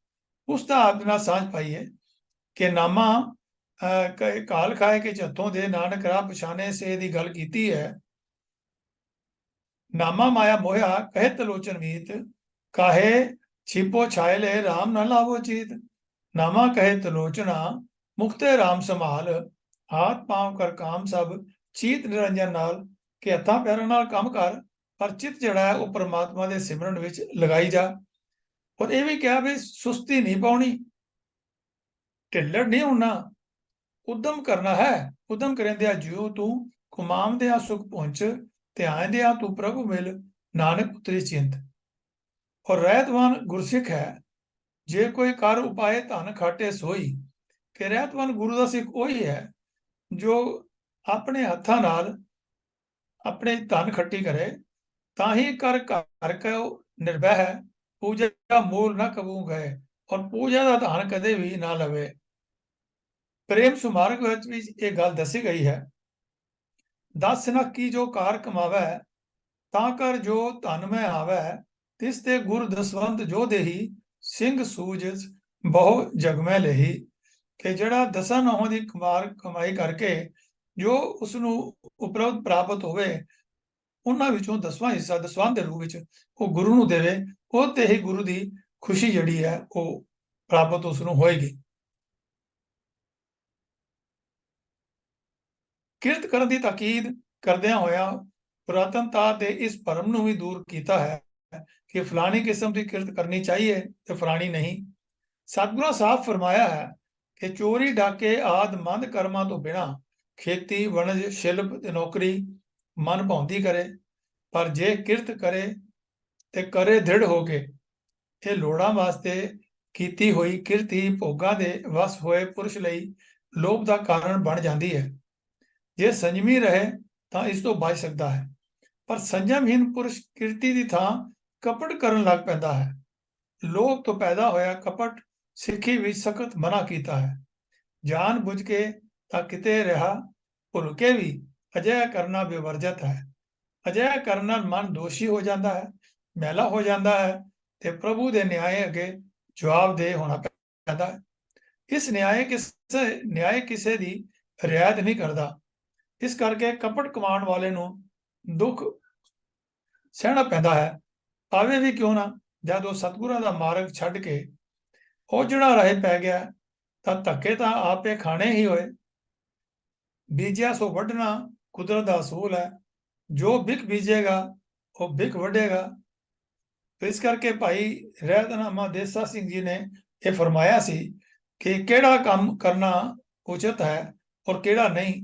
ਉਸ ਦਾ ਆਪ ਨਾਲ ਸਾਂਝ ਪਾਈਏ ਕਿ ਨਾਮਾ ਕਾਲ ਖਾਏ ਕੇ ਹੱਥੋਂ ਦੇ ਨਾਨਕ ਰਾਹ ਪਛਾਣੇ ਸੇ ਦੀ ਗੱਲ ਕੀਤੀ ਹੈ। ਨਾਮਾ ਮਾਇਆ ਮੋਹਿਆ ਕਹੇ ਤਲੋਚਨ ਮੀਤ, ਕਾਹੇ छिपो छायले राम न लावो चीत। नामा कहे तलोचना मुक्ते राम संभाल, हाथ पांव कर काम सब चीत निरंजन नाल। कि हत्थां पैरां नाल काम कर पर चित जिहड़ा है वो परमात्मा दे सिमरन विच लगाई जा। और ये भी कहा भी सुस्ती नहीं पाउणी, ढिल्लड़ नहीं होना, उद्यम करना है। उद्यम करेंदिया जियो तू कुमावदिया सुख पहुंच, ध्यानदिया तू प्रभु मिल, नानक उतरी चिंत। और रहतवान गुरसिख है, जे कोई कर उपाय धन खाटे सोई। कि रहतवान गुरु का सिख वही है जो अपने हत्थां नाल अपने धन खट्टी करे, ताही कर करके निर्भय है, पूजा मूल ना कबू गए, और पूजा का धन कदे भी ना लवे। प्रेम सुमार्ग भी ये गल दसी गई है, 10 सिनक की जो कार कमावै, ता कर जो धन में आवै, तिस ते गुर दसवंत जो देही, ਸਿੰਘ ਸੂਝ ਬਹੁ ਜਗ ਮੈਂ ਲਹੀ। ਕਿ ਜਿਹੜਾ ਦਸਾਂ ਨੌਹਾਂ ਦੀ ਕਮਾਈ ਕਰਕੇ ਜੋ ਉਸ ਨੂੰ ਉਪਰੰਤ ਪ੍ਰਾਪਤ ਹੋਵੇ ਉਹਨਾਂ ਵਿੱਚੋਂ 10ਵਾਂ ਹਿੱਸਾ ਦਸਵੰਧ ਦੇ ਰੂਪ ਵਿੱਚ ਉਹ ਗੁਰੂ ਨੂੰ ਦੇਵੇ, ਉਹ ਤੇ ਹੀ ਗੁਰੂ ਦੀ ਖੁਸ਼ੀ ਜਿਹੜੀ ਹੈ ਉਹ ਪ੍ਰਾਪਤ ਉਸ ਨੂੰ ਹੋਏਗੀ। ਕਿਰਤ ਕਰਨ ਦੀ ਤਾਕੀਦ ਕਰਦਿਆਂ ਹੋਇਆਂ ਪੁਰਾਤਨਤਾ ਦੇ ਇਸ ਭਰਮ ਨੂੰ ਵੀ ਦੂਰ ਕੀਤਾ ਹੈ कि फलानी किस्म की किरत करनी चाहिए तो फलानी नहीं। सतगुरु साहब फरमाया है कि चोरी डाके आदि मंद कर्मां तो बिना खेती वणज शिल्प ते नौकरी मन भाउंदी करे, पर जे किरत करे ते करे दृढ़ हो के, ये लोड़ां वास्ते कीती हुई किरत ही भोगां दे वस होए पुरुष लई लोभ दा कारण बन जाती है। जे संयमी रहे तां इस तो बच सकता है, पर संयमहीन पुरुष किरती दी थां कपट करन लग पैंदा है। लोभ तो पैदा होया कपट सिक्खी विच सख्त मना कीता है। जान बुझ के तां किते रहा, भुल के भी अजिहा करना विवर्जित है। अजिहा करन नाल मन दोषी हो जाता है, मैला हो जाता है ते प्रभु दे न्याय अगे जवाबदेह होना पैंदा है। इस न्याय किसे दी रियायत नहीं करता। इस करके कपट कमाउण वाले नूं दुख सहना पैंदा है, आवे भी क्यों ना। जब वो सतगुਰਾਂ ਦਾ ਮਾਰਗ ਛੱਡ ਕੇ ਉਹ ਜਿਹੜਾ ਰਾਹ ਪੈ ਗਿਆ ਤਾਂ ਧੱਕੇ ਤਾਂ ਆਪੇ ਖਾਣੇ ਹੀ ਹੋਏ। ਬੀਜਿਆ ਸੋ ਵੱਢਣਾ ਕੁਦਰਤ ਦਾ ਅਸੂਲ ਹੈ, ਜੋ ਬਿਕ ਬੀਜੇਗਾ ਉਹ ਬਿਕ ਵੱਢੇਗਾ। ਇਸ ਕਰਕੇ ਭਾਈ ਰਹਿਤਨਾਮਾ ਦੇਸਾ ਸਿੰਘ ਜੀ ਨੇ ਇਹ ਫਰਮਾਇਆ ਸੀ ਕਿ ਕਿਹੜਾ ਕੰਮ ਕਰਨਾ ਉਚਿਤ ਹੈ ਔਰ ਕਿਹੜਾ ਨਹੀਂ।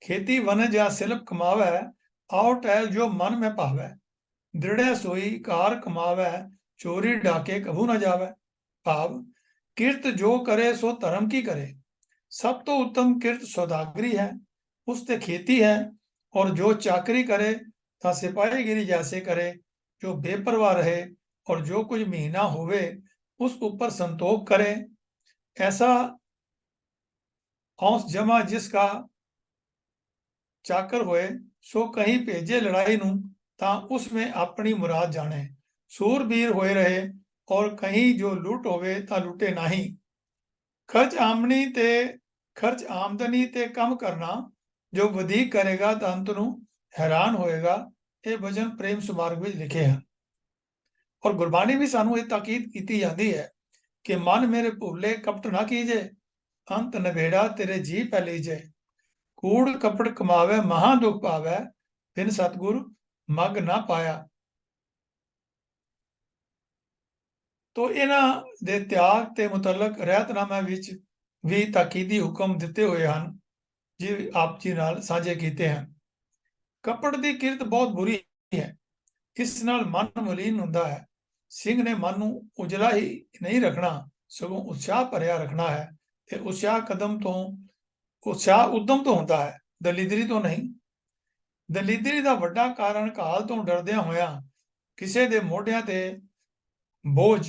खेती वनज या सिलप कमावै, आओ टहल जो मन में भावै। दृढ़ सोई कार कमावै, चोरी डाके कभू न जावै। भाव किरत जो करे सो धर्म की करे। सब तो उत्तम किरत सौदागरी है, उस ते खेती है। और जो चाकरी करे ता सिपाहीगिरी जैसे करे। जो बेपरवाह रहे और जो कुछ महीना होवे उस ऊपर संतोख करे। ऐसा औंस जमा जिसका चाकर होए, सो कहीं भेजे लड़ाई नूं तां उसमें अपनी मुराद जाने। सूरबीर होए रहे और कहीं जो लुट होवे तां लुटे नहीं। खर्च आमदनी ते कम करना, जो वधीक करेगा तां अंत नूं हैरान होएगा। ये वचन प्रेम सुमार्ग विच लिखे हैं। और गुरबाणी भी सानू ये ताकीद की जाती है कि मन मेरे भूले कपट ना कीजे, अंत नवेड़ा तेरे जी पै लीजे। कूड़ कपड़ कमावे महा दुख पावे, बिन सतगुर मग ना पाया। तो इन्हां दे त्याग ते मुतलक रहतनामा विच भी ताकीदी हुक्म दिते हुए हैं, जी आप जी नाल साझे कीते हैं। कपड़ दी किरत बहुत बुरी है, इस नाल मन मलीन हुंदा है। सिंह ने मन नूं उजला ही नहीं रखना, सगों उत्साह भरिया रखना है। ते उत्साह उद्यम तो ਹੁੰਦਾ ਹੈ, ਦਲਿਦਰੀ ਤੋਂ ਨਹੀਂ। ਦਲਿਦਰੀ ਦਾ ਵੱਡਾ ਕਾਰਨ ਕਾਲ ਤੋਂ ਡਰਦਿਆਂ ਹੋਇਆਂ ਕਿਸੇ ਦੇ ਮੋਢਿਆਂ ਤੇ ਬੋਝ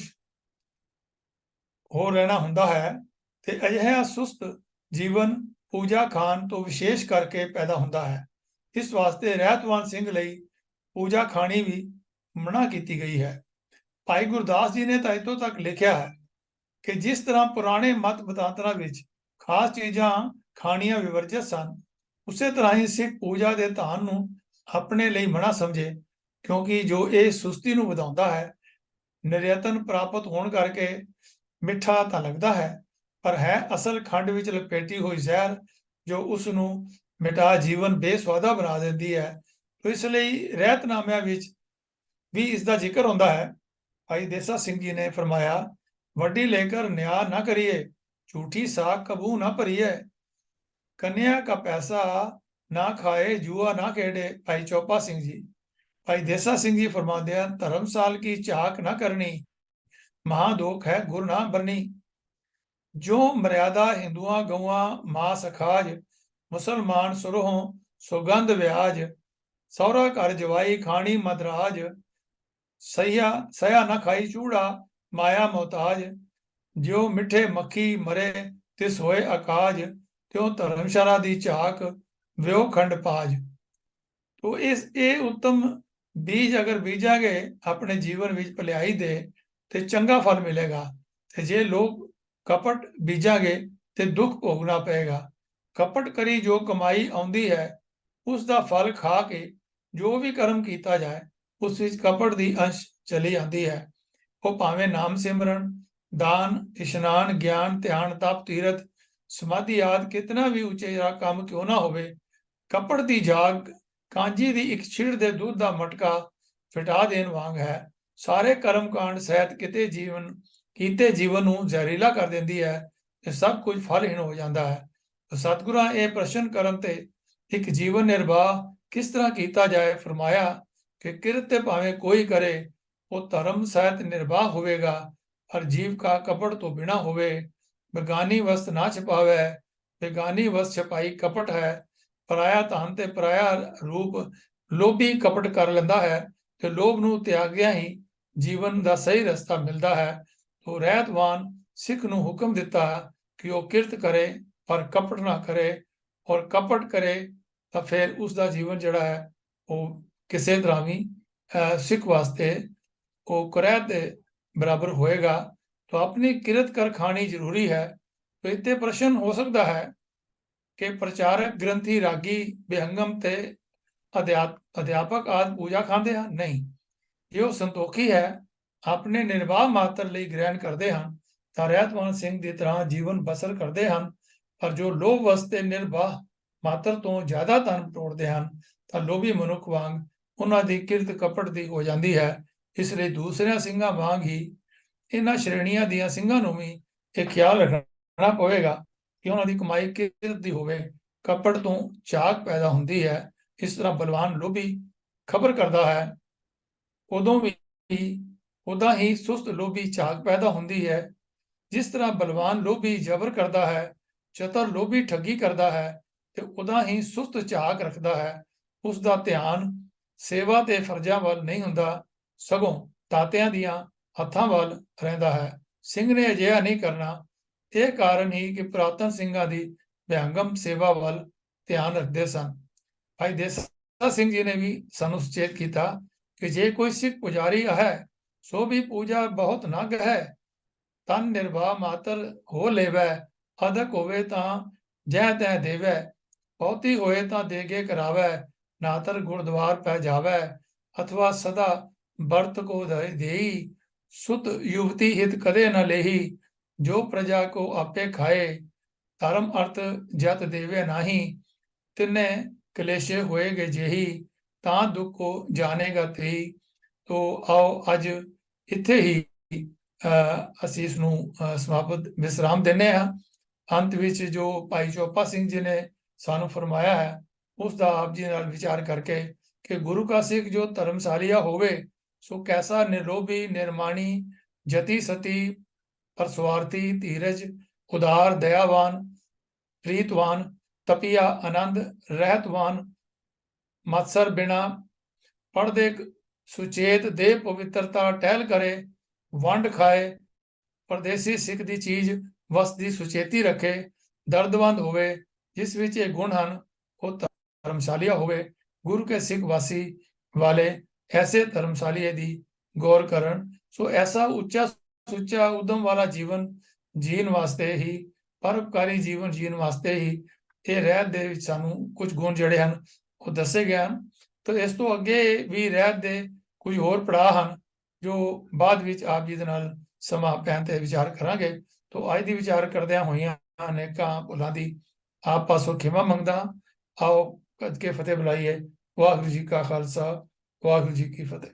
ਹੋ ਰਹਿਣਾ ਹੁੰਦਾ ਹੈ। ਤੇ ਅਜਿਹਾ ਸੁਸਤ ਜੀਵਨ ਪੂਜਾ ਖਾਨ ਤੋਂ ਵਿਸ਼ੇਸ਼ ਕਰਕੇ ਪੈਦਾ ਹੁੰਦਾ ਹੈ। ਇਸ ਵਾਸਤੇ ਰਹਿਤਵਾਨ ਸਿੰਘ ਲਈ ਪੂਜਾ ਖਾਣੀ ਵੀ ਮਨਾ ਕੀਤੀ ਗਈ ਹੈ। ਭਾਈ ਗੁਰਦਾਸ ਜੀ ਨੇ ਤਾਂ ਇੱਥੋਂ ਤੱਕ ਲਿਖਿਆ ਹੈ ਕਿ ਜਿਸ ਤਰ੍ਹਾਂ ਪੁਰਾਣੇ ਮਤ ਮਤਾਂਤਰਾਂ ਵਿੱਚ ਖਾਸ ਚੀਜ਼ਾਂ ਖਾਣੀਆਂ ਵਿਵਰਜਿਤ ਸਨ, ਉਸੇ ਤਰ੍ਹਾਂ ਹੀ ਸਿੱਖ ਪੂਜਾ ਦੇ ਧਾਨ ਨੂੰ ਆਪਣੇ ਲਈ ਮਨਾ ਸਮਝੇ, ਕਿਉਂਕਿ ਜੋ ਇਹ ਸੁਸਤੀ ਨੂੰ ਵਧਾਉਂਦਾ ਹੈ। ਨਿਰਯਤਨ ਪ੍ਰਾਪਤ ਹੋਣ ਕਰਕੇ ਮਿੱਠਾ ਤਾਂ ਲੱਗਦਾ ਹੈ, ਪਰ ਹੈ ਅਸਲ ਖੰਡ ਵਿੱਚ ਲਪੇਟੀ ਹੋਈ ਜ਼ਹਿਰ, ਜੋ ਉਸ ਨੂੰ ਮਿਟਾ ਜੀਵਨ ਬੇਸਵਾਦਾ ਬਣਾ ਦਿੰਦੀ ਹੈ। ਤੋ ਇਸ ਲਈ ਰਹਿਤਨਾਮਿਆਂ ਵਿੱਚ ਵੀ ਇਸ ਦਾ ਜ਼ਿਕਰ ਹੁੰਦਾ ਹੈ। ਭਾਈ ਦੇਸਾ ਸਿੰਘ ਜੀ ਨੇ ਫਰਮਾਇਆ, ਵੱਡੀ लेकर न्याय ना करिए, झूठी साख कबू ना भरिए। कन्या का पैसा ना खाए, जुआ ना खेड़े। भाई चौपा सिंह जी। भाई देसा सिंह जी फरमाते हैं, धर्मसाल की चाक ना करनी, महादोख है गुर ना बरनी। जो मर्यादा हिंदुआ गौआ मास अखाज, मुसलमान सुरहों सुगंध व्याज। सौरा घर जवाई खानी मदराज, सया न खाई चूड़ा माया मोहताज। जो मिठे मक्खी मरे तिस होए अकाज, त्यों धर्मशाला दी झाक व्यो खंड पाज। तो इस ये उत्तम बीज अगर बीजांगे अपने जीवन विच भलाई दे ते चंगा फल मिलेगा। ते जे लोग कपट बीजांगे ते दुख भोगना पएगा। कपट करी जो कमाई आउंदी है, उस दा फल खा के जो भी कर्म कीता जाए उस विच कपट दी अंश चली आती है। वो भावें नाम सिमरन, दान, इशनान, ज्ञान, ध्यान, तप, तीरथ, समाधि आदि कितना भी उचेरा काम क्यों ना होवे, कपट दी जाग कांजी दी एक छिड़ दे दूध दा मटका फिटा देन वांग है। सारे कर्म कांड सहित कीते जीवन नूं जहरीला कर देंदी है ते सब कुछ फलहीन हो जाता है। तो सतगुरां ये प्रश्न करन ते एक जीवन निर्वाह किस तरह कीता जाए फरमाया कि किरत ते भावें कोई करे, वो धर्म सहित निर्वाह होवेगा। हर जीव का कपट तो बिना होवे, बेगानी वस्त ना छिपावे। बेगानी वस्त छिपाई कपट है, पराया धन ते पराया रूप लोभी कपट कर लेंदा है। ते लोभ नूं त्यागिया ही जीवन दा सही रस्ता मिलता है। तो रहतवान सिख नूं हुक्म दिता कि वो किरत करे पर कपट ना करे, और कपट करे तो फिर उसका जीवन जिहड़ा है वो किसी तरह भी सिख वास्ते वो करैत दे बराबर होएगा। तो अपनी किरत कर खानी जरूरी है। तो इत्थे प्रश्न हो सकता है कि प्रचारक, ग्रंथी, रागी, बेहंगम ते अध्यापक आदि पूजा खाते हैं? नहीं, जो संतोखी है ਆਪਣੇ ਨਿਰਵਾਹ ਮਾਤਰ ਲਈ ਗ੍ਰਹਿਣ ਕਰਦੇ ਹਨ ਤਾਂ ਰਹਿਤਵਾਨ ਸਿੰਘ ਦੀ ਤਰ੍ਹਾਂ ਜੀਵਨ ਬਸਰ ਕਰਦੇ ਹਨ। ਪਰ ਜੋ ਲੋਭ ਵਸਤੇ ਨਿਰਵਾਹ ਮਾਤਰ ਤੋਂ ਜ਼ਿਆਦਾ ਧਨ ਤੋੜਦੇ ਹਨ ਤਾਂ ਲੋਭੀ ਮਨੁੱਖ ਵਾਂਗ ਉਹਨਾਂ ਦੀ ਕਿਰਤ ਕਪਟ ਦੀ ਹੋ ਜਾਂਦੀ ਹੈ। ਇਸ ਲਈ ਦੂਸਰਿਆਂ ਸਿੰਘਾਂ ਵਾਂਗ ਹੀ ਇਹਨਾਂ ਸ਼੍ਰੇਣੀਆਂ ਦੀਆਂ ਸਿੰਘਾਂ ਨੂੰ ਵੀ ਇਹ ਖਿਆਲ ਰੱਖਣਾ ਪਵੇਗਾ ਕਿ ਉਹਨਾਂ ਦੀ ਕਮਾਈ ਕਿਰਤ ਦੀ ਹੋਵੇ। ਕਪਟ ਤੋਂ ਝਾਕ ਪੈਦਾ ਹੁੰਦੀ ਹੈ। ਇਸ ਤਰ੍ਹਾਂ ਬਲਵਾਨ ਲੋਭੀ ਖਬਰ ਕਰਦਾ ਹੈ, ਉਦਾਂ ਹੀ ਸੁਸਤ ਲੋਭੀ ਝਾਕ ਪੈਦਾ ਹੁੰਦੀ ਹੈ। ਜਿਸ ਤਰ੍ਹਾਂ ਬਲਵਾਨ ਲੋਭੀ ਜ਼ਬਰ ਕਰਦਾ ਹੈ, ਚਤਰ ਲੋਭੀ ਠੱਗੀ ਕਰਦਾ ਹੈ ਤੇ ਉਦਾਂ ਹੀ ਸੁਸਤ ਝਾਕ ਰੱਖਦਾ ਹੈ। ਉਸ ਦਾ ਧਿਆਨ ਸੇਵਾ ਤੇ ਫਰਜ਼ਾਂ ਵੱਲ ਨਹੀਂ ਹੁੰਦਾ, ਸਗੋਂ ਦਾਤਿਆਂ ਦੀਆਂ ਹੱਥਾਂ ਵੱਲ ਰਹਿੰਦਾ ਹੈ। ਸਿੰਘ ਨੇ ਅਜਿਹਾ ਨਹੀਂ ਕਰਨਾ। ਇਹ ਕਾਰਨ ਹੀ ਕਿ ਪੁਰਾਤਨ ਸਿੰਘਾਂ ਦੀ ਵਿਹੰਗਮ ਸੇਵਾ ਵੱਲ ਧਿਆਨ ਰੱਖਦੇ ਸਨ। ਭਾਈ ਦੇਸਾ ਸਿੰਘ ਜੀ ਨੇ ਵੀ ਸਾਨੂੰ ਸੁਚੇਤ ਕੀਤਾ ਕਿ ਜੇ ਕੋਈ ਸਿੱਖ ਪੁਜਾਰੀ ਹੈ ਸੋ ਵੀ ਪੂਜਾ ਬਹੁਤ ਨਗ ਹੈ, ਤਨ ਨਿਰਵਾਹ ਮਾਤਰ ਹੋ ਲੇਵੈ, ਅਦਕ ਹੋਵੇ ਤਾਂ ਜੈ ਤੈ ਦੇਵੈ, ਬਹੁਤੀ ਹੋਏ ਤਾਂ ਦੇਗੇ ਕਰਾਵੈ, ਨਾਤਰ ਗੁਰਦੁਆਰ ਪੈ ਜਾਵੈ, ਅਥਵਾ ਸਦਾ ਵਰਤ ਕੋ ਦੇਈ, ਸੁਤ ਯੁਵਤੀ ਹਿਤ ਕਦੇ ਨ ਲੇਹੀ, ਜੋ ਪ੍ਰਜਾ ਕੋ ਆਪੇ ਖਾਏ, ਧਰਮ ਅਰਥ ਜਤ ਦੇਵੇ ਨਾਹੀ, ਤਿੰਨੇ ਕਲੇਸ਼ੇ ਹੋਏਗੇ ਜਿਹੀ, ਤਾਂ ਦੁੱਖ ਕੋ ਜਾਣੇਗਾ ਤੇਈ। ਤੋ ਆਓ ਅੱਜ ਇੱਥੇ ਹੀ ਅਸੀਂ ਇਸ ਨੂੰ ਸਮਾਪਤ ਵਿਸਰਾਮ ਦਿੰਦੇ ਹਾਂ। ਅੰਤ ਵਿੱਚ ਜੋ ਭਾਈ ਚੋਪਾ ਸਿੰਘ ਜੀ ਨੇ ਸਾਨੂੰ ਫਰਮਾਇਆ ਹੈ ਉਸ ਦਾ ਆਪ ਜੀ ਨਾਲ ਵਿਚਾਰ ਕਰਕੇ ਕਿ ਗੁਰੂ ਕਾ ਸਿੱਖ ਜੋ ਧਰਮਸ਼ਾਲੀਆ ਹੋਵੇ ਸੋ ਕੈਸਾ ਨਿਰਲੋਭੀ ਨਿਰਮਾਣੀ ਜਤੀ ਸਤੀ ਪਰਸਵਾਰਥੀ ਧੀਰਜ ਉਦਾਰ ਦयावान ਪ੍ਰੀਤਵਾਨ ਤਪੀਆ ਆਨੰਦ ਰਹਿਤਵਾਨ ਮਤਸਰ ਬਿਨਾ ਪੜਦੇ ਸੁਚੇਤ ਦੇ ਪਵਿੱਤਰਤਾ ਟਹਿਲ ਕਰੇ ਵੰਡ ਖਾਏ ਪਰਦੇਸੀ ਸਿੱਖ ਦੀ ਚੀਜ਼ ਵਸ ਦੀ ਸੁਚੇਤੀ ਰੱਖੇ ਦਰਦਵੰਦ ਹੋਵੇ ਜਿਸ ਵਿੱਚ ਇਹ ਗੁਣ ਹਨ ਉਹ ਧਰਮਸ਼ਾਲੀਆ ਹੋਵੇ ਗੁਰੂ ਕੇ ਸਿੱਖ ਵਾਸੀ ਵਾਲੇ ਐਸੇ ਧਰਮਸ਼ਾਲੀਏ ਦੀ ਗੌਰ ਕਰਨ। ਸੋ ਐਸਾ ਉੱਚਾ ਸੁੱਚਾ ਉਦਮ ਵਾਲਾ ਜੀਵਨ ਜੀਣ ਵਾਸਤੇ ਹੀ ਪਰਉਪਕਾਰੀ ਜੀਵਨ ਜੀਣ ਵਾਸਤੇ ਹੀ ਇਹ ਰਹਿਤ ਦੇ ਵਿੱਚ ਸਾਨੂੰ ਕੁਝ ਗੁਣ ਜਿਹੜੇ ਹਨ ਉਹ ਦੱਸੇ ਗਏ ਹਨ। ਤਾਂ ਇਸ ਤੋਂ ਅੱਗੇ ਵੀ ਰਹਿਤ ਦੇ ਕੁਝ ਹੋਰ ਪੜਾਅ ਹਨ ਜੋ ਬਾਅਦ ਵਿੱਚ ਆਪ ਜੀ ਦੇ ਨਾਲ ਸਮਾਂ ਪੈਣ ਤੇ ਵਿਚਾਰ ਕਰਾਂਗੇ। ਤੋ ਅੱਜ ਦੀ ਵਿਚਾਰ ਕਰਦਿਆਂ ਹੋਈਆਂ ਅਨੇਕਾਂ ਭੁੱਲਾਂ ਦੀ ਆਪ ਪਾਸੋਂ ਖਿਮਾ ਮੰਗਦਾ। ਆਓ ਕੱਜ ਕੇ ਫਤਿਹ ਬੁਲਾਈਏ। ਵਾਹਿਗੁਰੂ ਜੀ ਕਾ ਖਾਲਸਾ, ਵਾਹਿਗੁਰੂ ਜੀ ਕੀ ਫਤਿਹ।